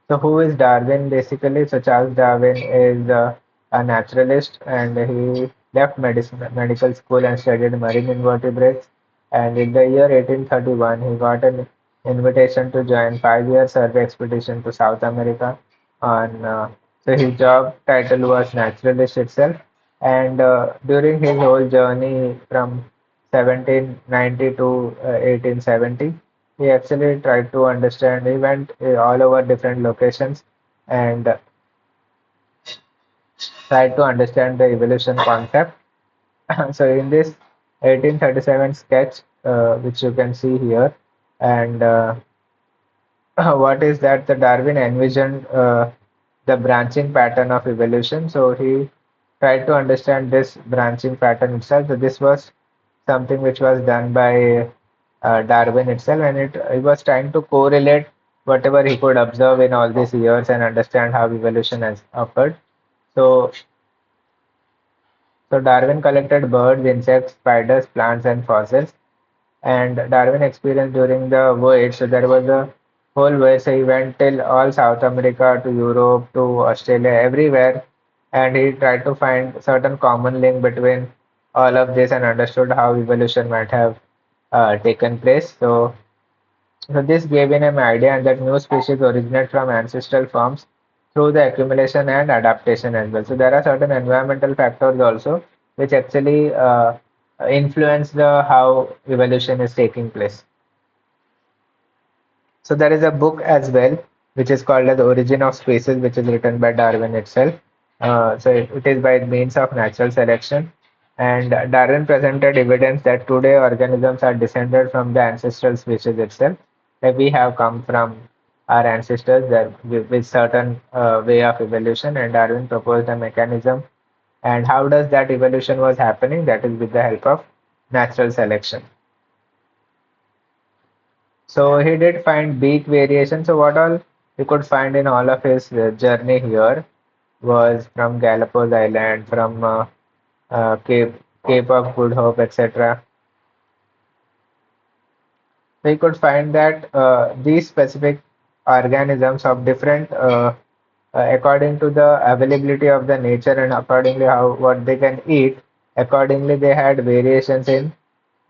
So who is Darwin basically? So Charles Darwin is a naturalist and he left medical school and studied marine invertebrates. And in the year 1831, he got an invitation to join 5 year survey expedition to South America. On so his job title was naturalist itself. And during his whole journey from 1790 to 1870, he actually tried to understand. He went all over different locations and tried to understand the evolution concept. So in this 1837 sketch, which you can see here, and what is that the Darwin envisioned the branching pattern of evolution. So he tried to understand this branching pattern itself. So this was something which was done by Darwin itself, and it was trying to correlate whatever he could observe in all these years and understand how evolution has occurred. So, so Darwin collected birds, insects, spiders, plants, and fossils and Darwin experienced during the voyage. So there was a whole voyage. So he went till all South America to Europe to Australia, everywhere, and he tried to find certain common link between all of this and understood how evolution might have taken place. So this gave him an idea that new species originate from ancestral forms through the accumulation and adaptation as well. So there are certain environmental factors also which actually influence the how evolution is taking place. So there is a book as well, which is called as The Origin of Species, which is written by Darwin itself. So it is by means of natural selection. And Darwin presented evidence that today organisms are descended from the ancestral species itself. That we have come from our ancestors that with certain way of evolution. And Darwin proposed a mechanism. And how does that evolution was happening? That is with the help of natural selection. So he did find beak variation. So what all he could find in all of his journey here was from Galapagos Island, from Cape of Good Hope, etc. So he could find that these specific organisms of different, according to the availability of the nature and accordingly how what they can eat, accordingly they had variations in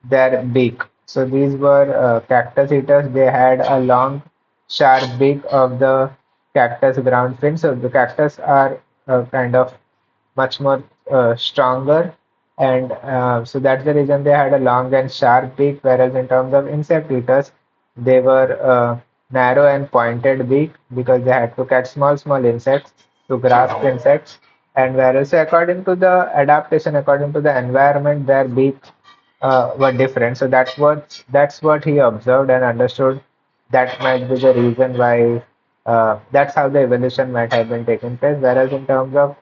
their beak. So these were cactus eaters. They had a long, sharp beak of the cactus ground fin. So the cactus are kind of much more stronger, and so that's the reason they had a long and sharp beak. Whereas in terms of insect eaters, they were narrow and pointed beak because they had to catch small, small insects to grasp insects, And whereas according to the adaptation, according to the environment, their beaks were different. So that's what he observed and understood. That might be the reason why that's how the evolution might have been taking place. Whereas in terms of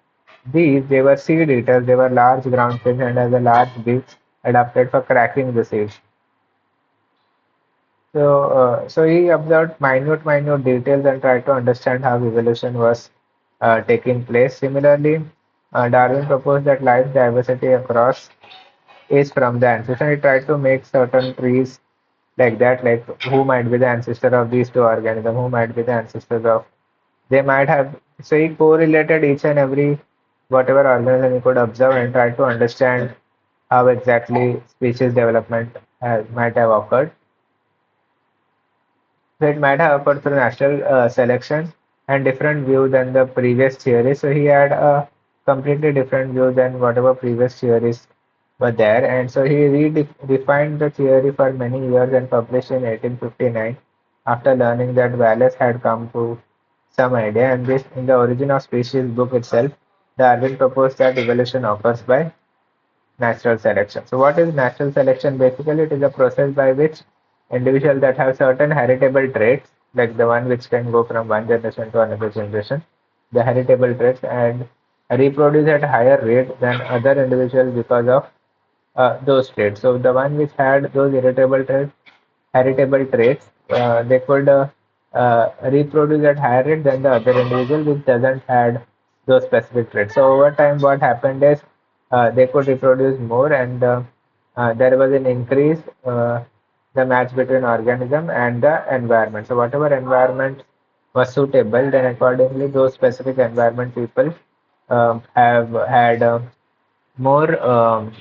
these, they were seed eaters, they were large ground fish and has a large beak adapted for cracking the seeds. So he observed minute details and tried to understand how evolution was taking place. Similarly, Darwin proposed that life diversity across is from the ancestor. He tried to make certain trees like that, like who might be the ancestor of these two organisms, who might be the ancestors of. They might have. So he correlated each and every whatever organism he could observe and tried to understand how exactly species development might have occurred. So it might have occurred through natural selection and different view than the previous theory. So he had a completely different view than whatever previous theories were there. And so he redefined the theory for many years and published in 1859 after learning that Wallace had come to some idea. And this, in the Origin of Species book itself, Darwin proposed that evolution occurs by natural selection. So what is natural selection? Basically, it is a process by which individuals that have certain heritable traits, like the one which can go from one generation to another generation, the heritable traits, and reproduce at higher rate than other individuals because of those traits. So the one which had those heritable traits, they could reproduce at higher rate than the other individual which doesn't had those specific traits. So over time, what happened is they could reproduce more, and there was an increase the match between organism and the environment. So whatever environment was suitable, then accordingly those specific environment people have had more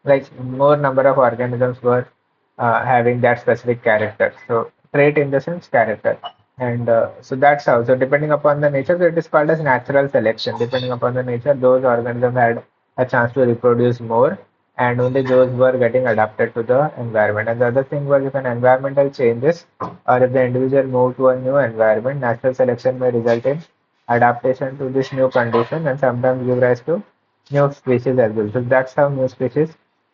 like more number of organisms were having that specific character. So trait in the sense character. And so that's how. So depending upon the nature, so it is called as natural selection. Depending upon the nature, those organisms had a chance to reproduce more, and only those were getting adapted to the environment. And the other thing was if an environmental changes or if the individual moved to a new environment, natural selection may result in adaptation to this new condition and sometimes give rise to new species as well. So that's how new species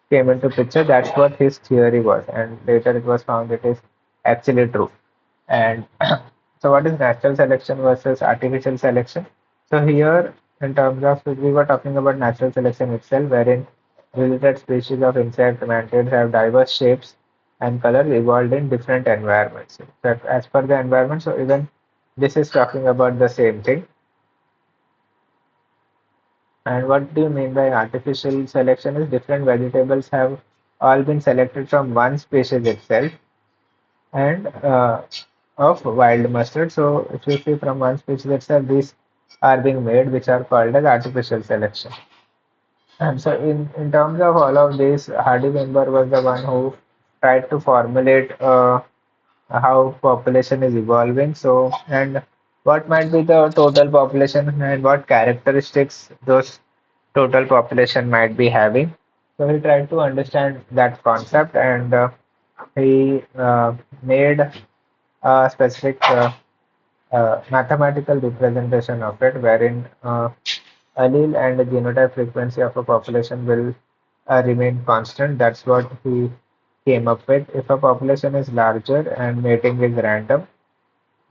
came into picture. That's what his theory was, and later it was found it is actually true. And so, what is natural selection versus artificial selection? So here, in terms of we were talking about natural selection itself, wherein related species of insect mantids have diverse shapes and colors evolved in different environments. So as per the environment, so even this is talking about the same thing. And what do you mean by artificial selection is different vegetables have all been selected from one species itself and of wild mustard. So if you see from one species itself, these are being made, which are called as artificial selection. And so in terms of all of this, Hardy Wimber was the one who tried to formulate how population is evolving. So, and what might be the total population and what characteristics those total population might be having. So he tried to understand that concept and he made a specific mathematical representation of it, wherein allele and the genotype frequency of a population will remain constant. That's what he came up with. If a population is larger and mating is random,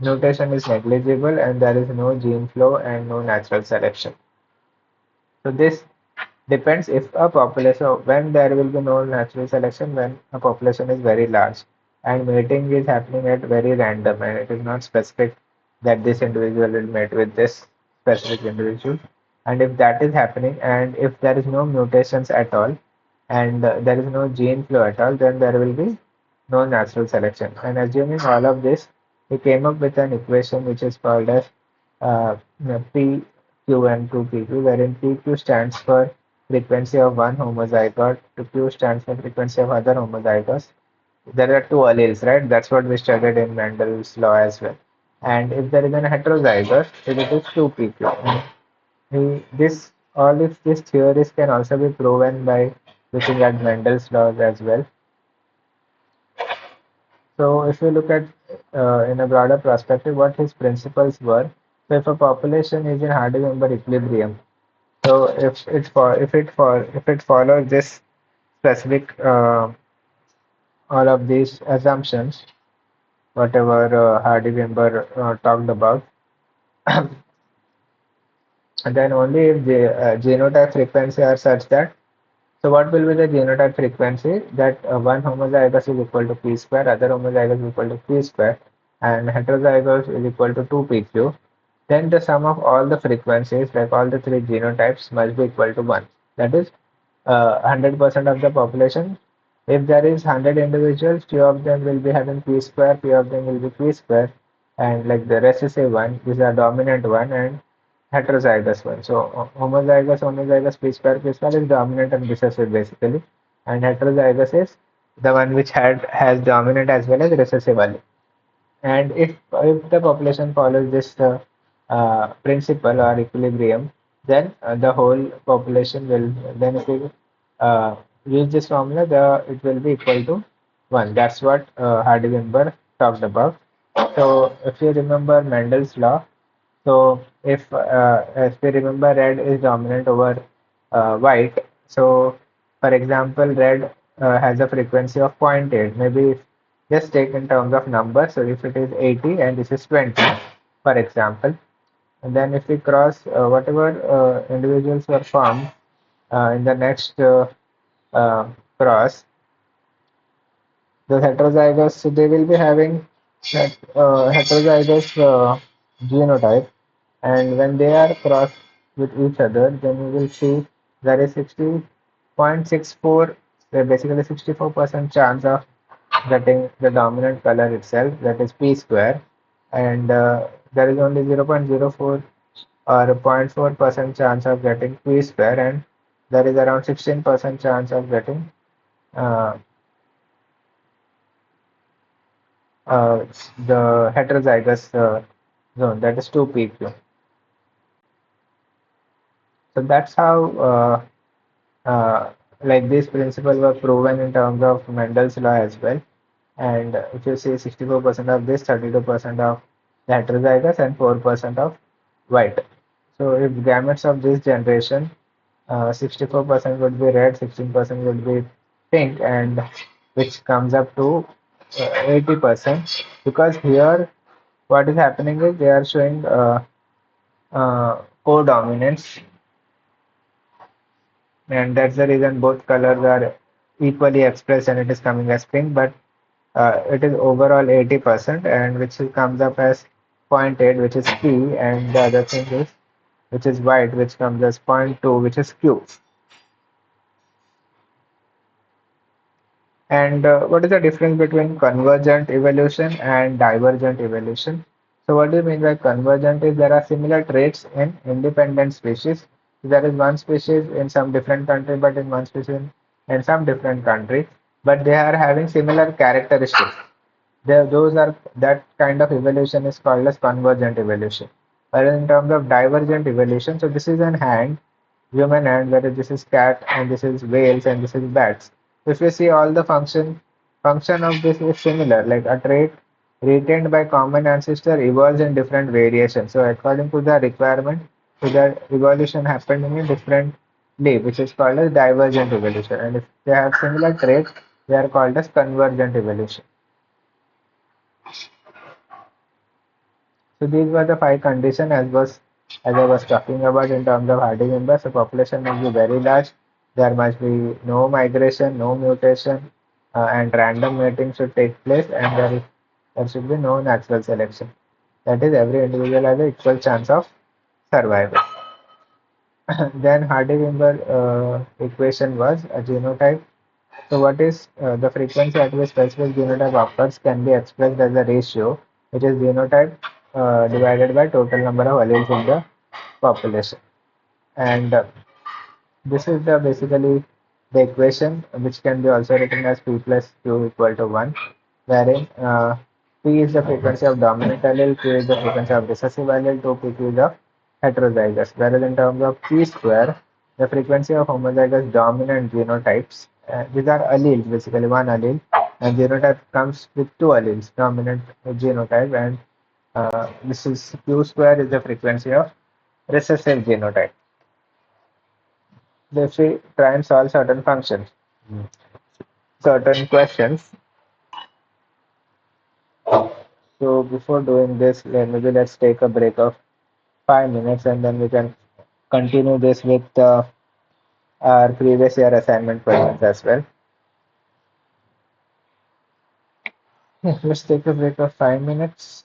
mutation is negligible and there is no gene flow and no natural selection. So this depends if a population, when there will be no natural selection, when a population is very large and mating is happening at very random and it is not specific that this individual will mate with this specific individual. And if that is happening and if there is no mutations at all and there is no gene flow at all, then there will be no natural selection. And assuming all of this, we came up with an equation which is called as PQN2PQ, wherein PQ stands for frequency of one homozygote, to Q stands for frequency of other homozygotes. There are two alleles, right? That's what we studied in Mendel's law as well. And if there is an heterozygote, then it is 2PQ. And this all of these theories can also be proven by looking at Mendel's laws as well. So if you look at in a broader perspective, what his principles were, So if a population is in Hardy-Weinberg equilibrium, so if it follows this specific all of these assumptions, whatever Hardy-Weinberg talked about, and then only if the genotype frequency are such that. So what will be the genotype frequency? That one homozygous is equal to p square, other homozygous is equal to q square, and heterozygous is equal to 2pq. Then the sum of all the frequencies, like all the three genotypes, must be equal to 1. That is 100% of the population. If there is 100 individuals, few of them will be having p square, few of them will be q square, and like the recessive one is a dominant one, and heterozygous one. So homozygous, P square is dominant and recessive basically, and heterozygous is the one which has dominant as well as recessive allele. And if the population follows this principle or equilibrium, then the whole population will then if we uh, use this formula, it will be equal to 1. That's what Hardy-Weinberg talked about. So if you remember Mendel's law, so if we remember red is dominant over white, so for example, red has a frequency of 0.8. Maybe if, just take in terms of numbers. So if it is 80 and this is 20, for example, and then if we cross whatever individuals were formed in the next uh, cross, the heterozygous, so they will be having that heterozygous genotype, and when they are crossed with each other, then you will see there is 60.64, basically 64% chance of getting the dominant color itself, that is p square, and there is only 0.04 or 0.4% chance of getting p square, and there is around 16% chance of getting uh, uh, the heterozygous zone, that is 2pq. So that's how like these principles were proven in terms of Mendel's law as well. And if you see 64% of this, 32% of the heterozygous, and 4% of white. So if gametes of this generation, 64% would be red, 16% would be pink, and which comes up to 80%. Because here, what is happening is they are showing co-dominance, and that's the reason both colors are equally expressed and it is coming as pink, but it is overall 80%, and which comes up as zero point 0.8, which is P, and the other thing is which is white, which comes as zero point 0.2, which is Q. And what is the difference between convergent evolution and divergent evolution? So what do you mean by convergent is there are similar traits in independent species. There is one species in some different country, but in one species in some different country, but they are having similar characteristics. Those are that kind of evolution is called as convergent evolution. But in terms of divergent evolution, so this is an hand, human hand, whether this is cat and this is whales and this is bats. If you see all the function of this is similar, like a trait retained by common ancestor evolves in different variations. So according to the requirement, so that evolution happened in a different way, which is called as divergent evolution. And if they have similar traits, they are called as convergent evolution. So these were the five conditions as I was talking about in terms of hardy members. The population must be very large. There must be no migration, no mutation, and random mating should take place, and there should be no natural selection. That is, every individual has an equal chance of survival. Then Hardy-Weinberg equation was a genotype. So what is the frequency at which specific genotype occurs can be expressed as a ratio, which is genotype divided by total number of alleles in the population. And this is the basically the equation, which can be also written as P plus Q equal to 1, wherein P is the frequency of dominant allele, Q is the frequency of recessive allele, 2pq is the heterozygous. Whereas in terms of P square, the frequency of homozygous dominant genotypes, these are alleles, basically one allele, and genotype comes with two alleles, dominant genotype and This is Q square is the frequency of recessive genotype. If we try and solve certain functions, certain questions. So before doing this, maybe let's take a break of 5 minutes and then we can continue this with our previous year assignment questions as well. Yeah, let's take a break of 5 minutes.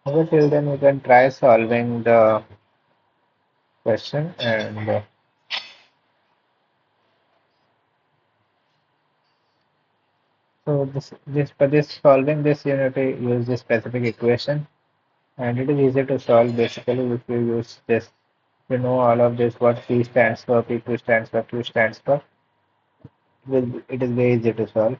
Okay, till then we can try solving the question and so this for this solving this you need to use this specific equation and it is easy to solve basically if you use this. You know all of this what P stands for, P2 stands for, Q stands for. It is very easy to solve.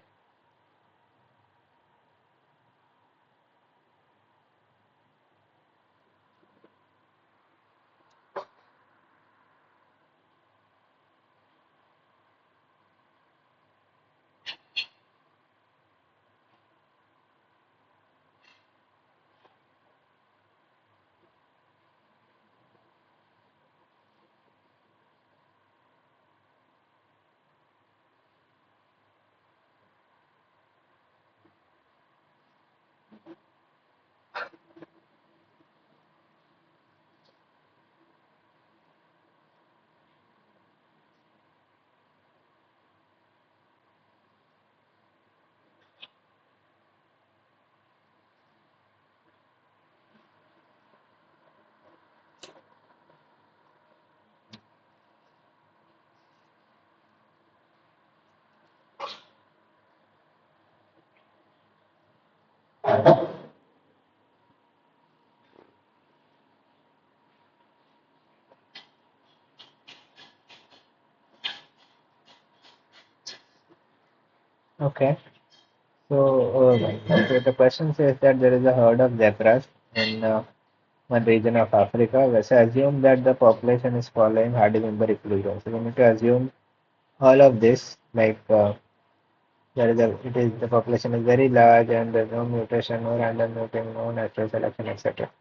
Okay. So the question says that there is a herd of zebras in one region of Africa. Let's assume that the population is following hardy member equilibrium. So we need to assume all of this, like there is the population is very large and there's no mutation, no random mutation, no natural selection, etc.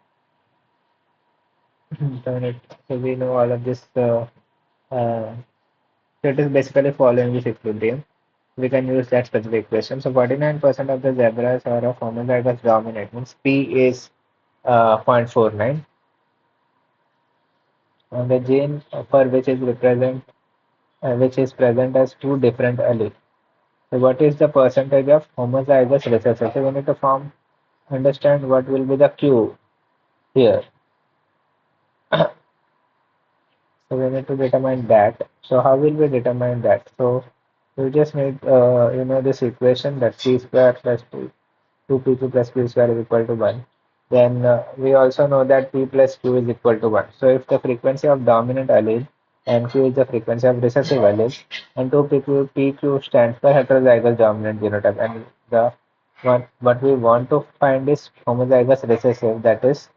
So we know all of this. Uh, so it is basically following this equilibrium. We can use that specific equation. So 49% of the zebras are of homozygous dominant, means P is 0.49, and the gene for which is present as two different alleles. So what is the percentage of homozygous recessive? So we need to understand what will be the Q here. So we need to determine that. So how will we determine that? So we just need, this equation that C square plus 2p2 plus q square is equal to 1. Then we also know that p plus q is equal to 1. So if the frequency of dominant allele and q is the frequency of recessive allele, and 2pq stands for heterozygous dominant genotype, and the what we want to find is homozygous recessive, that is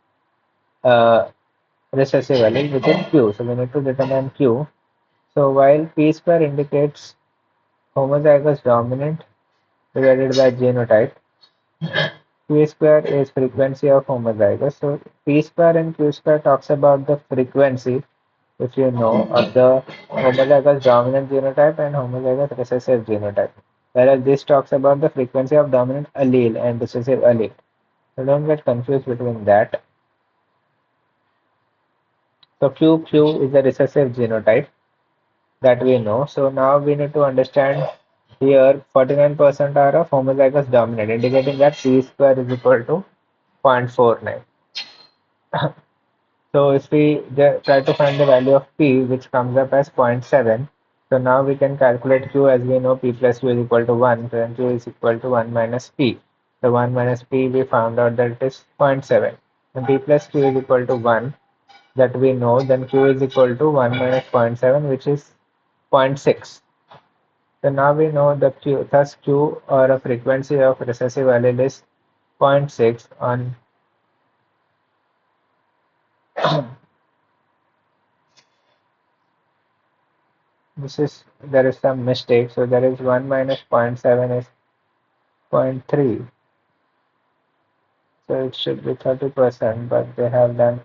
uh, recessive allele, which is q. So we need to determine q. So while p square indicates homozygous dominant divided by genotype, Q square is frequency of homozygous. So P square and Q square talks about the frequency, if you know, of the homozygous dominant genotype and homozygous recessive genotype. Whereas this talks about the frequency of dominant allele and recessive allele. So don't get confused between that. So QQ is the recessive genotype that we know. So now we need to understand here 49% are of homozygous dominant, indicating that P square is equal to 0.49. So if we try to find the value of p, which comes up as zero point 0.7, so now we can calculate q, as we know p plus q is equal to 1, then q is equal to 1 minus p. So 1 minus p, we found out that it is zero point 0.7. When p plus q is equal to 1, that we know, then q is equal to 1 minus zero point 0.7, which is zero point 0.6. So now we know the q, thus q, or a frequency of recessive allele, is zero point 0.6 on this is, there is some mistake. So there is 1 minus zero point 0.7 is 0.3. So it should be 30%, but they have done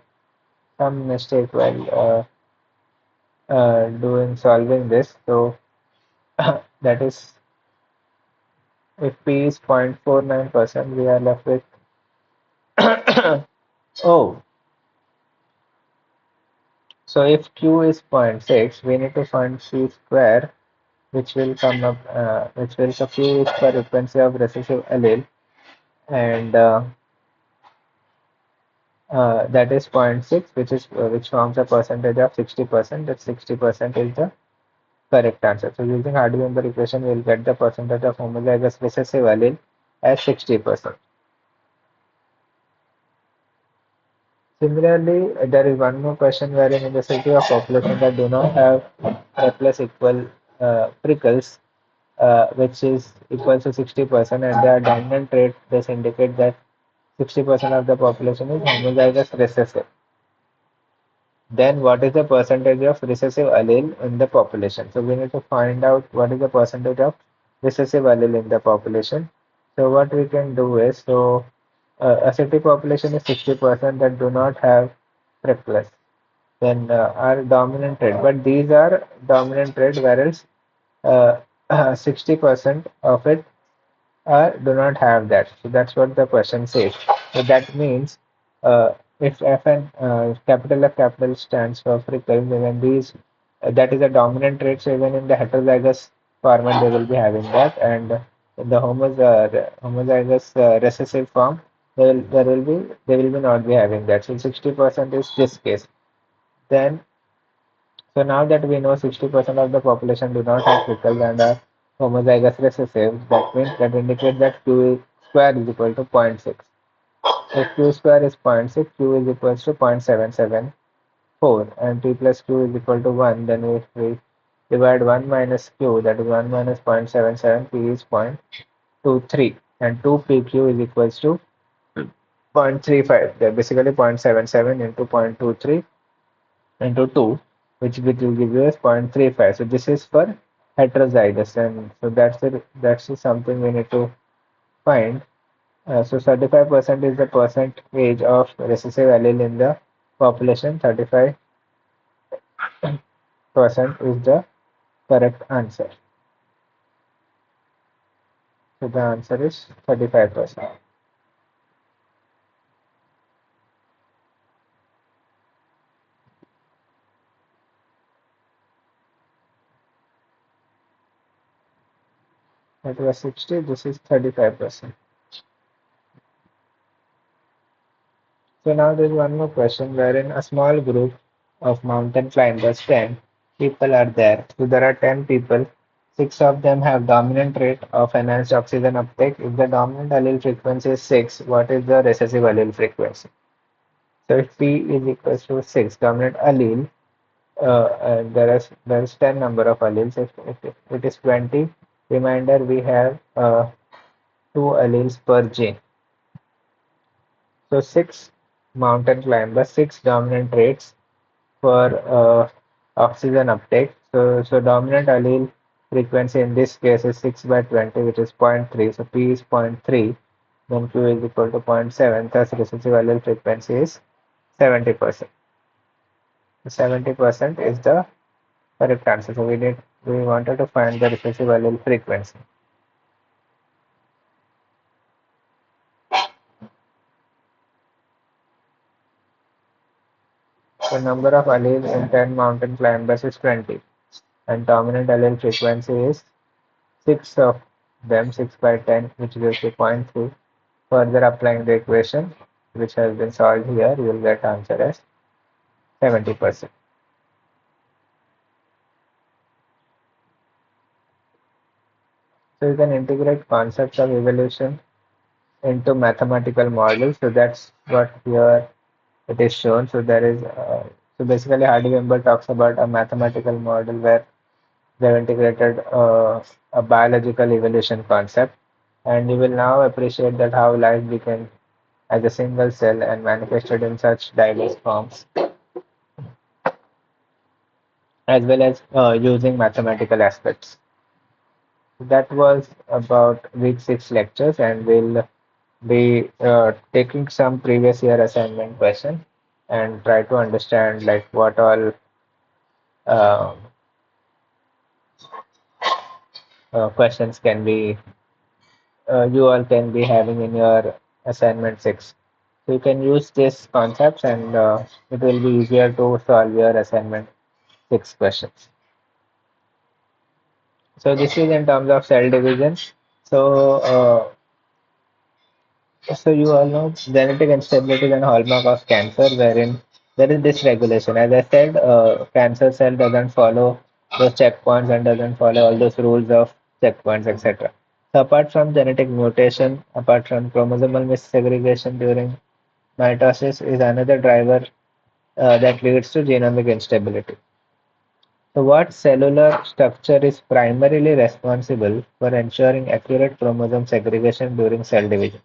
some mistake while doing solving this. So that is, if P is 0.49%, we are left with oh. So if Q is zero point 0.6, we need to find C square, which will come up, which will, so Q is the frequency of recessive allele, and that is zero point 0.6, which forms a percentage of 60%. That 60% is the correct answer. So using Hardy-Wimber equation, we'll get the percentage of homozygous recessive allele as 60%. Similarly, there is one more question wherein in the city of population that do not have plus equal prickles, which is equal to 60%, and their dominant trait, this indicate that 60% of the population is homozygous recessive. Then what is the percentage of recessive allele in the population? So we need to find out what is the percentage of recessive allele in the population. So what we can do is, so a city population is 60% that do not have prickles. Then are dominant trait, but these are dominant trait, whereas 60% of it do not have that. So that's what the question says. So that means if if capital F stands for freckles, then these that is a dominant trait. So even in the heterozygous format, they will be having that, and in the homozygous recessive form, they will be not be having that. So 60% is this case. Then so now that we know 60% of the population do not have freckles and are homozygous recessive, that means that indicates that Q square is equal to zero point 0.6. If Q square is zero point 0.6, Q is equal to 0.774, and P plus Q is equal to 1, then if we divide 1 minus Q, that is 1 minus 0.77, P is 0.23, and 2PQ is equals to 0.35. They're basically 0.77 into 0.23 into 2, which will give you as 0.35. So this is for heterozygous, and so that's something we need to find. So 35% is the percentage of recessive allele in the population 35% is the correct answer. So the answer is 35%. That was 60, this is 35%. So now there is one more question wherein a small group of mountain climbers, 10 people are there. So there are 10 people, 6 of them have dominant rate of enhanced oxygen uptake. If the dominant allele frequency is 6, what is the recessive allele frequency? So if P is equals to 6, dominant allele, there is 10 number of alleles. If it is 20, reminder we have 2 alleles per gene. So 6 mountain climbers, 6 dominant traits for oxygen uptake. So dominant allele frequency in this case is 6 by 20, which is zero point 0.3. So P is zero point 0.3, then Q is equal to zero point 0.7. Thus recessive allele frequency is 70%. 70% is the correct answer. So we wanted to find the recessive allele frequency. The number of alleles in 10 mountain climbers is 20, and dominant allele frequency is 6 of them, 6 by 10, which gives you zero point 0.3. Further applying the equation, which has been solved here, you will get answer as 70%. So you can integrate concepts of evolution into mathematical models. So that's what here it is shown. So there is so basically Hardy-Wimber talks about a mathematical model where they've integrated a biological evolution concept, and you will now appreciate that how life became as a single cell and manifested in such diverse forms, as well as using mathematical aspects. That was about week 6 lectures, and we'll be taking some previous year assignment question and try to understand like what all uh, questions can be you all can be having in your assignment 6. So you can use these concepts, and it will be easier to solve your assignment 6 questions. So this is in terms of cell division. So so you all know genetic instability is an hallmark of cancer, wherein there is dysregulation. As I said, cancer cell doesn't follow those checkpoints and doesn't follow all those rules of checkpoints, etc. So apart from genetic mutation, apart from chromosomal missegregation during mitosis, is another driver that leads to genomic instability. So what cellular structure is primarily responsible for ensuring accurate chromosome segregation during cell division?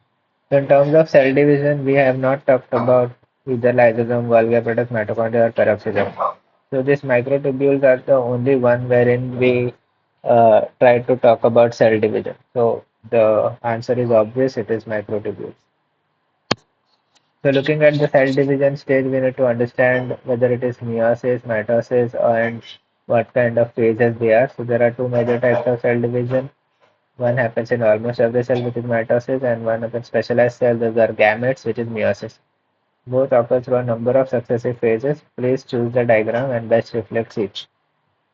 So in terms of cell division, we have not talked about either lysosome, Golgi apparatus, mitochondria, or peroxisome. So these microtubules are the only one wherein we try to talk about cell division. So the answer is obvious, it is microtubules. So looking at the cell division stage, we need to understand whether it is meiosis, mitosis, and what kind of phases they are. So there are two major types of cell division. One happens in almost every cell, which is mitosis, and one of the specialized cells, those are gametes, which is meiosis. Both occur through a number of successive phases. Please choose the diagram and best reflects each.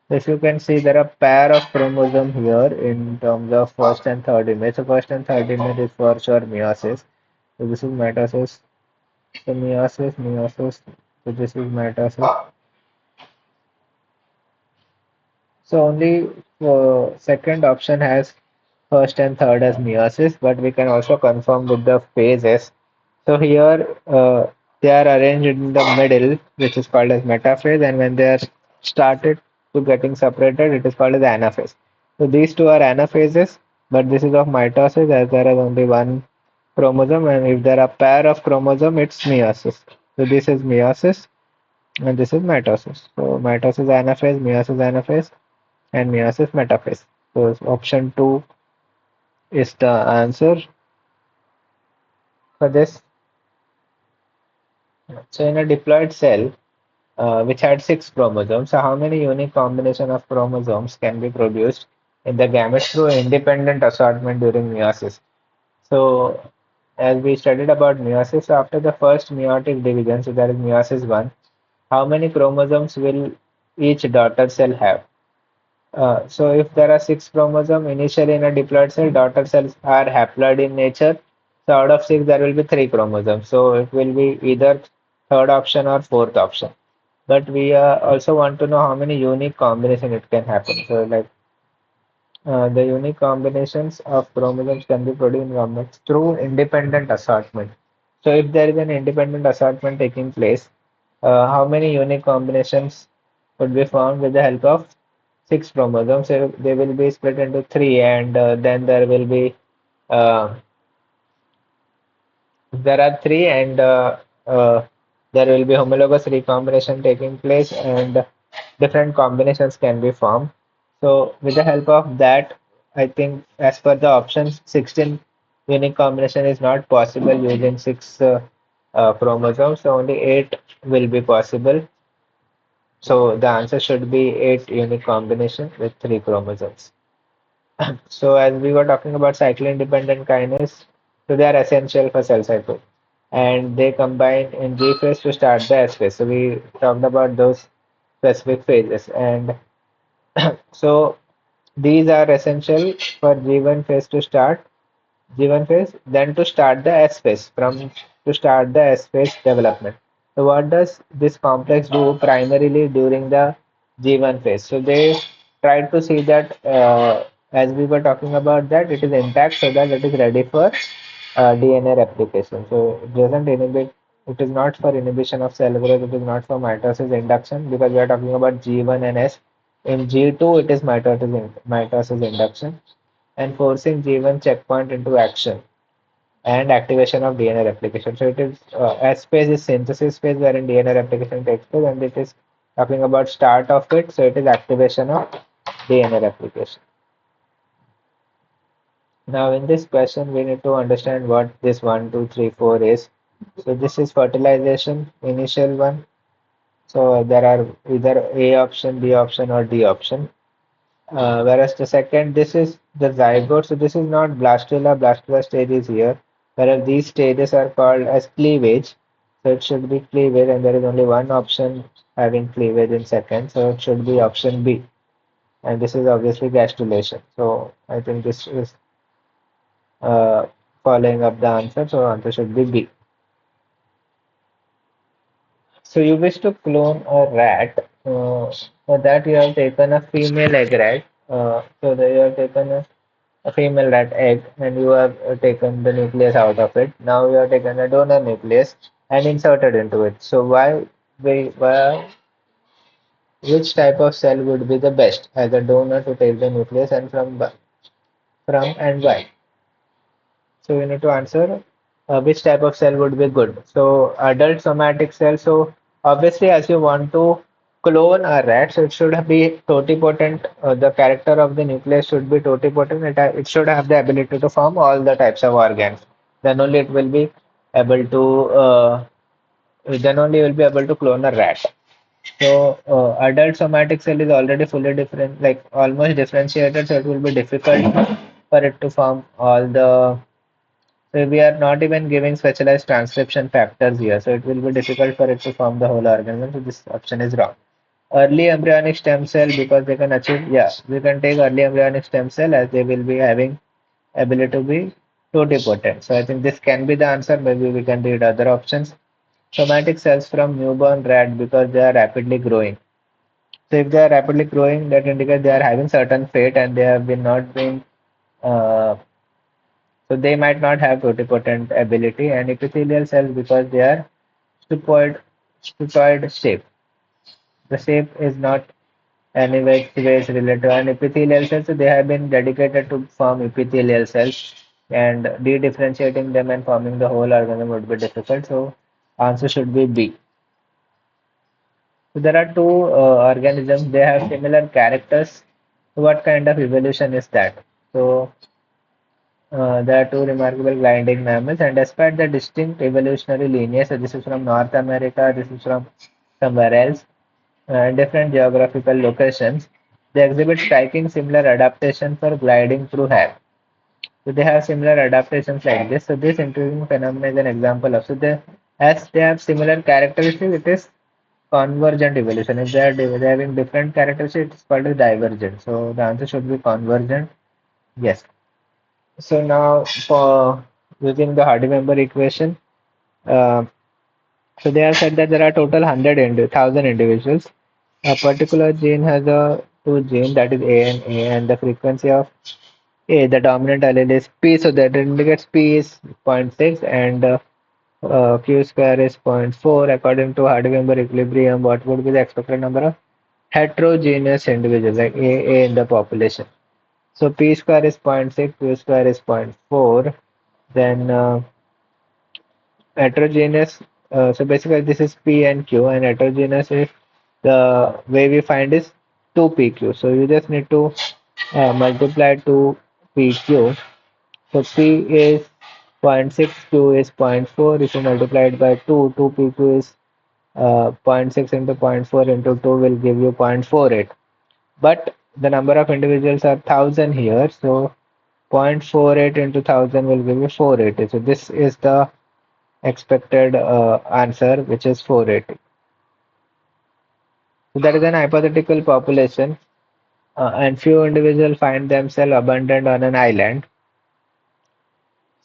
So if you can see, there are pair of chromosome here in terms of first and third image. So first and third image is for sure meiosis. So this is mitosis. So meiosis, meiosis. So this is mitosis. So only second option has first and third as meiosis, but we can also confirm with the phases. So here they are arranged in the middle, which is called as metaphase, and when they are started to getting separated, it is called as anaphase. So these two are anaphases, but this is of mitosis as there is only one chromosome, and if there are pair of chromosome, it's meiosis. So this is meiosis, and this is mitosis. So mitosis anaphase, meiosis anaphase, and meiosis metaphase. So option 2 is the answer for this. So in a diploid cell, which had six chromosomes, so how many unique combination of chromosomes can be produced in the gametes through independent assortment during meiosis? So as we studied about meiosis, so after the first meiotic division, so that is meiosis 1, how many chromosomes will each daughter cell have? So if there are six chromosomes initially in a diploid cell, daughter cells are haploid in nature. So out of six, there will be three chromosomes. So it will be either third option or fourth option. But we also want to know how many unique combination it can happen. So like the unique combinations of chromosomes can be produced in gametes through independent assortment. So if there is an independent assortment taking place, how many unique combinations would be found with the help of six chromosomes? So they will be split into three, and then there will be there are three, and there will be homologous recombination taking place, and different combinations can be formed. So, with the help of that, I think as per the options, 16 unique combination is not possible using six chromosomes, so only eight will be possible. So, the answer should be eight unique combination with three chromosomes. So as we were talking about cyclin-dependent kinase, so they are essential for cell cycle, and they combine in G phase to start the S phase. So we talked about those specific phases, and so these are essential for G1 phase to start, G1 phase, then to start the S phase, from to start the S phase development. So what does this complex do primarily during the G1 phase? So they try to see that as we were talking about that it is intact so that it is ready for DNA replication. So it doesn't inhibit, it is not for inhibition of cell growth, it is not for mitosis induction because we are talking about G1 and S. In G2 it is mitosis induction and forcing G1 checkpoint into action and activation of DNA replication. So it is S phase is synthesis phase wherein DNA replication takes place, and it is talking about start of it. So it is activation of DNA replication. Now in this question, we need to understand what this 1, 2, 3, 4 is. So this is fertilization, initial one. So there are either A option, B option, or D option. Whereas the second, this is the zygote. So this is not blastula. Blastula stage is here. Whereas these stages are called as cleavage. So it should be cleavage, and there is only one option having cleavage in second. So it should be option B. And this is obviously gastrulation. So I think this is uh, following up the answer. So answer should be B. So you wish to clone a rat. For that you have taken a female egg rat. So that you have taken a female rat egg and you have taken the nucleus out of it. Now you have taken a donor nucleus and inserted into it. So why which type of cell would be the best as a donor to take the nucleus and from and why? So we need to answer which type of cell would be good. So adult somatic cell. So obviously, as you want to clone a rat, so it should be totipotent. The character of the nucleus should be totipotent. It should have the ability to form all the types of organs. Then only it will be able to. Then only you will be able to clone a rat. So adult somatic cell is already fully different, like almost differentiated. So it will be difficult for it to form all the so we are not even giving specialized transcription factors here, so it will be difficult for it to form the whole organism. So this option is wrong. Early embryonic stem cell because they can achieve, yeah, we can take early embryonic stem cell as they will be having ability to be totipotent. So I think this can be the answer. Maybe we can read other options. Somatic cells from newborn rat because they are rapidly growing. So if they are rapidly growing, that indicates they are having certain fate and they have been not being uh, so they might not have totipotent ability and epithelial cells because they are stupoid shape. The shape is not any ways related and epithelial cells, so they have been dedicated to form epithelial cells and de-differentiating them and forming the whole organism would be difficult. So answer should be B. So there are two organisms, they have similar characters. So what kind of evolution is that? So There are two remarkable gliding mammals, and despite the distinct evolutionary lineage, so this is from North America, this is from somewhere else, different geographical locations, they exhibit striking similar adaptation for gliding through hair. So they have similar adaptations like this. So this intriguing phenomenon is an example of. So they, as they have similar characteristics, it is convergent evolution. If they are having different characteristics, it's called as divergent. So the answer should be convergent. Yes. So now for using the Hardy-Member equation, uh, so they have said that there are total 1,000 individuals. A particular gene has a two gene that is A, and the frequency of A, the dominant allele is P, so that indicates P is zero point 0.6 and Q square is zero point 0.4. According to Hardy-Weinberg equilibrium, what would be the expected number of heterogeneous individuals, like A in the population? So P square is zero point 0.6, Q square is zero point 0.4. Then heterogeneous, so basically this is P and Q, and heterogeneous is the way we find is 2PQ. So you just need to multiply 2PQ. So P is zero point 0.6, Q is zero point 0.4. If you multiply it by 2, 2PQ is zero point 0.6 into zero point 0.4 into 2 will give you 0.48. But the number of individuals are 1,000 here, so 0.48 into 1,000 will give you 480. So this is the expected answer, which is 480. So that is an hypothetical population, and few individuals find themselves abandoned on an island.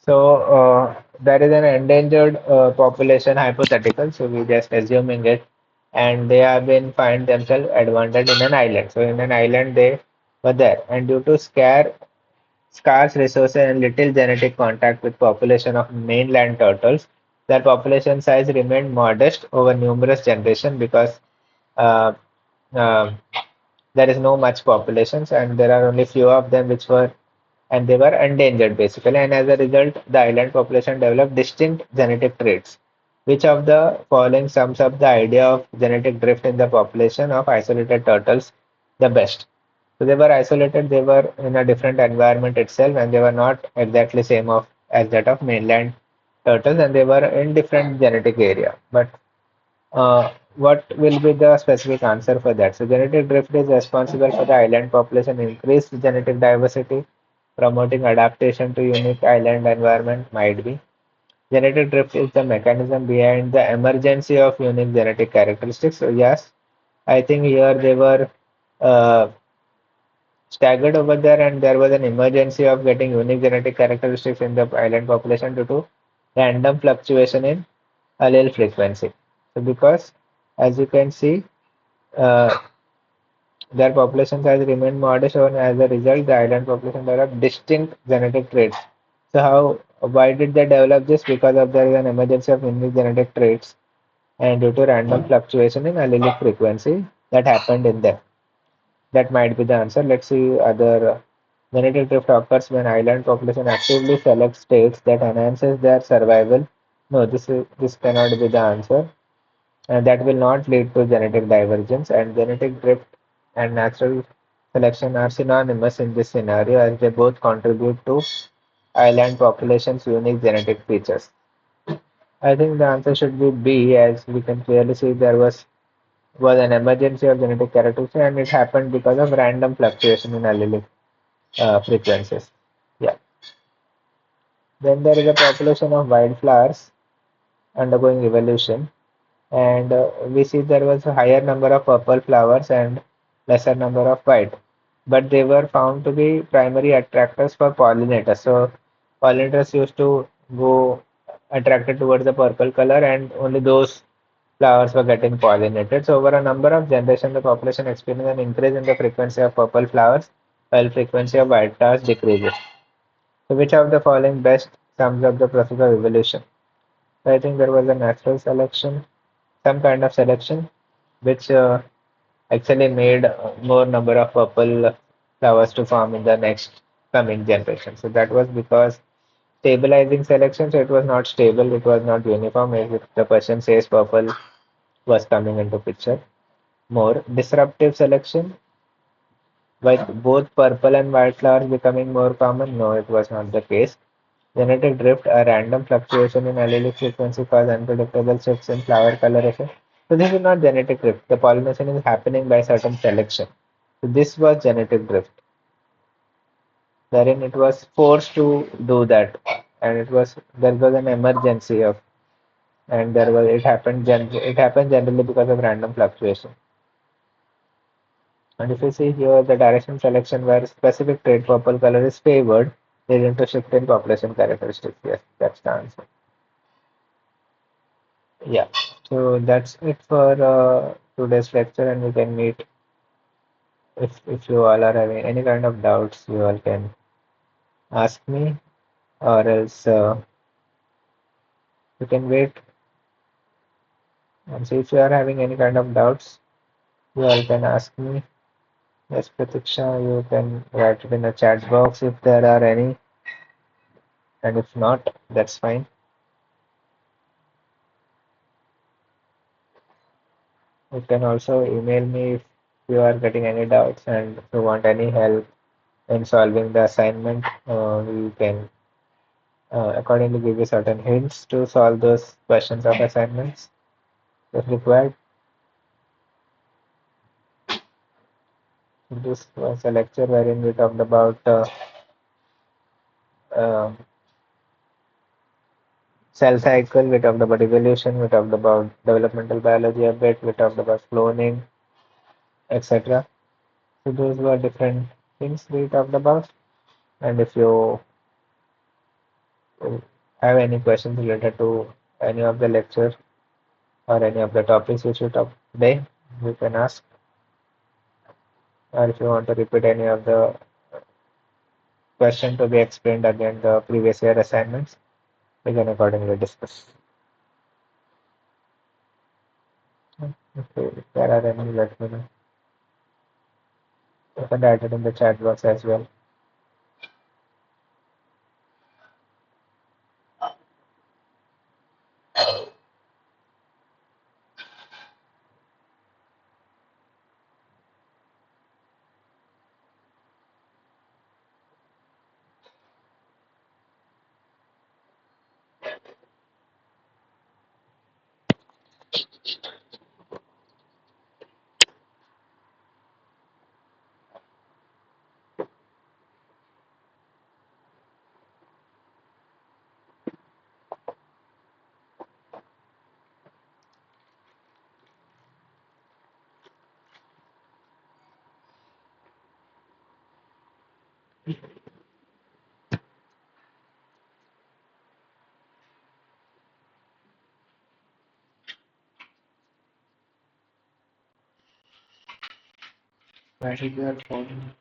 So that is an endangered population hypothetical. So we just assuming it, and they have been find themselves abandoned in an island. So in an island they were there, and due to scarce resources and little genetic contact with population of mainland turtles, their population size remained modest over numerous generations because uh, uh, there is no much populations and there are only few of them which were and they were endangered basically, and as a result the island population developed distinct genetic traits. Which of the following sums up the idea of genetic drift in the population of isolated turtles the best? So they were isolated, they were in a different environment itself, and they were not exactly same of as that of mainland turtles, and they were in different genetic area. But what will be the specific answer for that? So genetic drift is responsible for the island population increased genetic diversity, promoting adaptation to unique island environment might be. Genetic drift is the mechanism behind the emergency of unique genetic characteristics. So yes, I think here they were uh, staggered over there and there was an emergency of getting unique genetic characteristics in the island population due to random fluctuation in allele frequency. So because as you can see, uh, their population size remained modest and as a result the island population developed distinct genetic traits. So why did they develop this? Because of there is an emergency of unique genetic traits and due to random fluctuation in allelic frequency that happened in them. That might be the answer. Let's see other genetic drift occurs when island population actively selects states that enhances their survival. No, this cannot be the answer. And that will not lead to genetic divergence. And genetic drift and natural selection are synonymous in this scenario as they both contribute to island population's unique genetic features. I think the answer should be B, as we can clearly see there was an emergency of genetic characteristics and it happened because of random fluctuation in allelic frequencies. Yeah. Then there is a population of wildflowers undergoing evolution, and we see there was a higher number of purple flowers and lesser number of white. But they were found to be primary attractors for pollinators. So pollinators used to go attracted towards the purple color, and only those flowers were getting pollinated. So over a number of generations, the population experienced an increase in the frequency of purple flowers, while frequency of white flowers decreases. So which of the following best sums up the process of evolution? So I think there was a natural selection, some kind of selection, which actually made more number of purple flowers to form in the next coming generation. So that was because stabilizing selection, so it was not stable, it was not uniform. If the person says purple was coming into picture. More disruptive selection, With both purple and white flowers becoming more common, no, it was not the case. Genetic drift, a random fluctuation in allelic frequency cause unpredictable shifts in flower coloration. So this is not genetic drift. The pollination is happening by certain selection. So this was genetic drift, wherein it was forced to do that, and there was an emergency of, and it happened generally because of random fluctuation. And if you see here, the direction selection where specific trait purple color is favored, leading to shift in population characteristics. Yes, that's the answer. Yeah. So that's it for today's lecture, and we can meet if you all are having any kind of doubts, you all can ask me, or else you can wait and see if you are having any kind of doubts, you all can ask me. Yes, Pratiksha, you can write it in the chat box if there are any, and if not, that's fine. You can also email me if you are getting any doubts and if you want any help in solving the assignment. We can accordingly give you certain hints to solve those questions of assignments if required. This was a lecture wherein we talked about um cell cycle, we talked about evolution, we talked about developmental biology a bit, we talked about cloning, etc. So those were different things we talked about. And if you have any questions related to any of the lecture or any of the topics which we talked today, you can ask. Or if you want to repeat any of the question to be explained again the previous year assignments, we can accordingly discuss. If there are any, let me know. You can write it in the chat box as well. Where is your phone?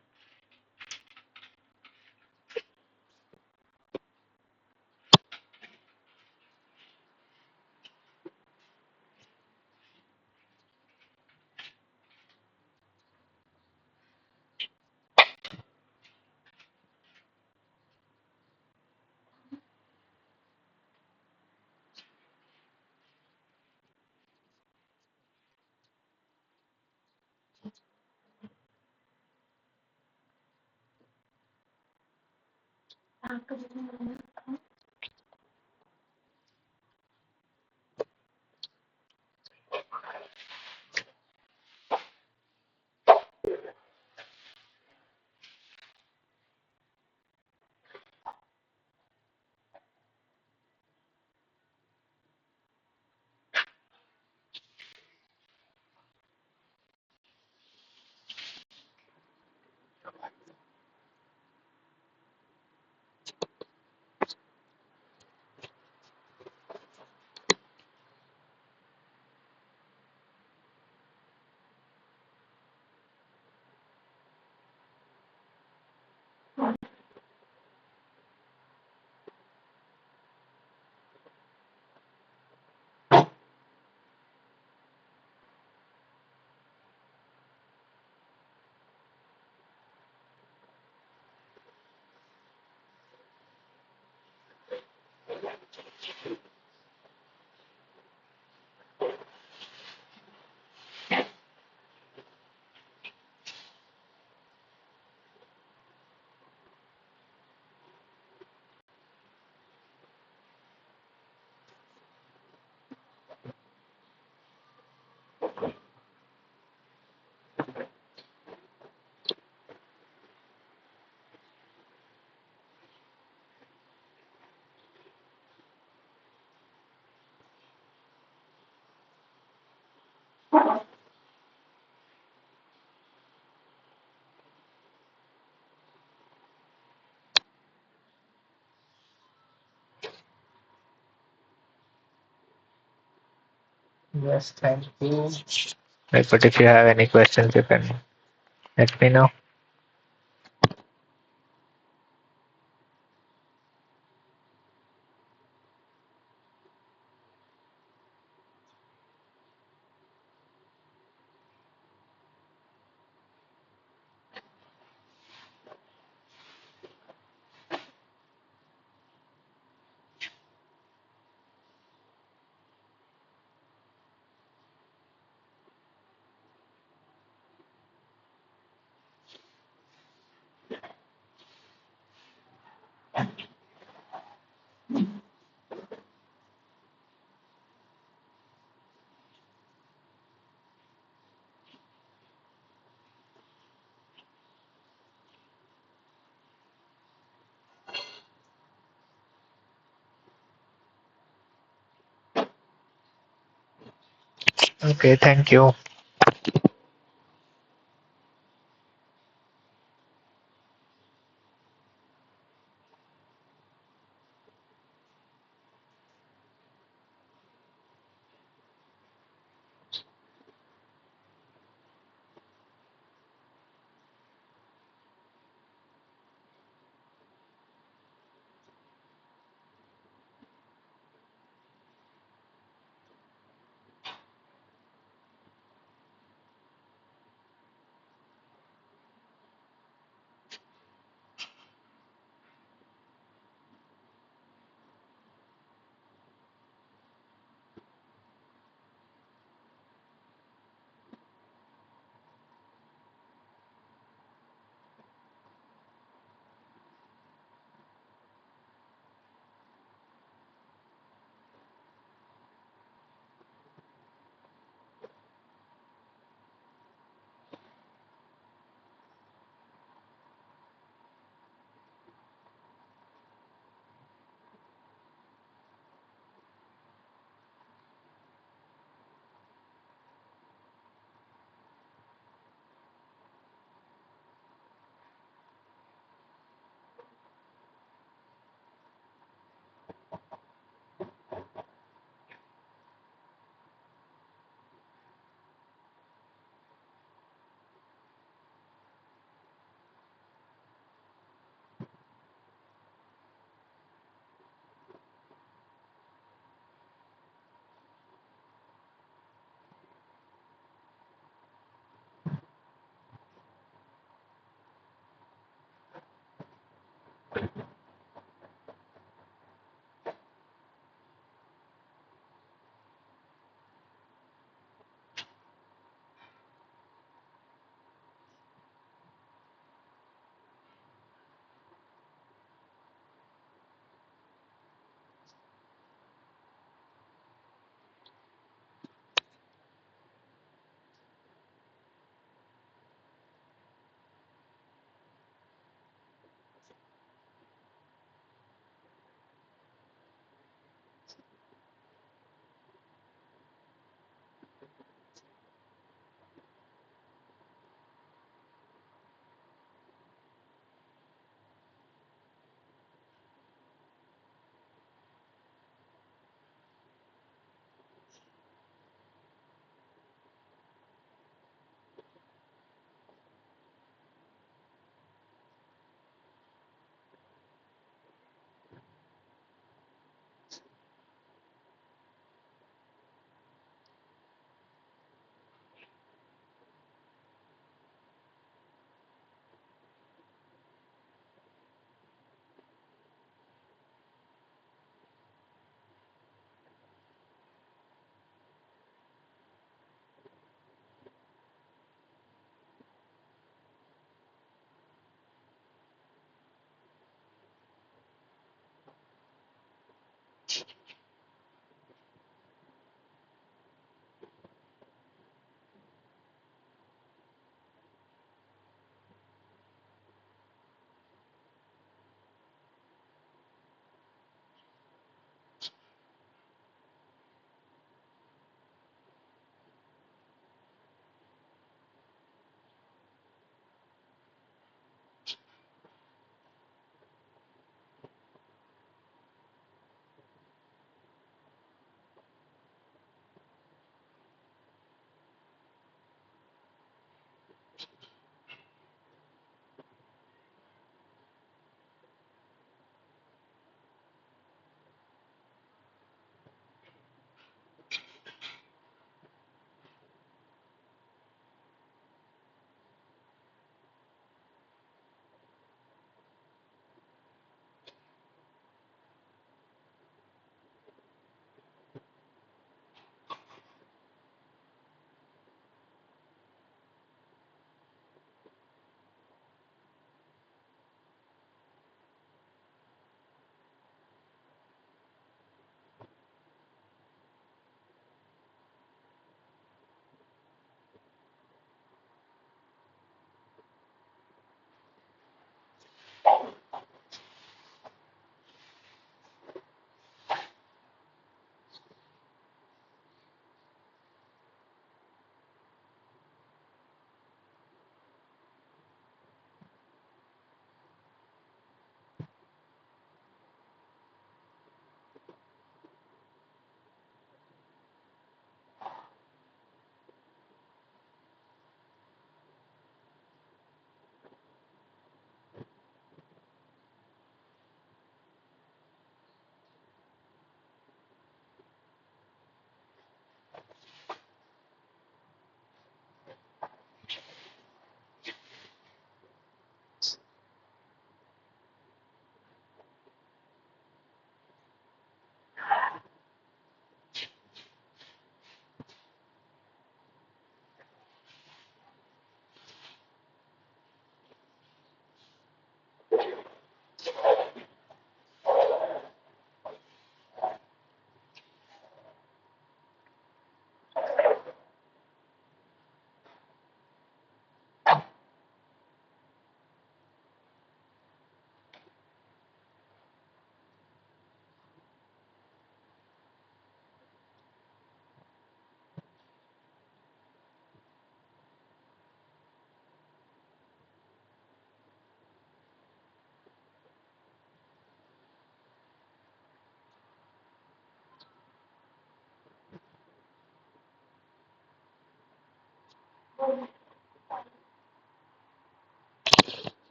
Yes, thank you. Right, but if you have any questions, you can let me know. Okay, thank you.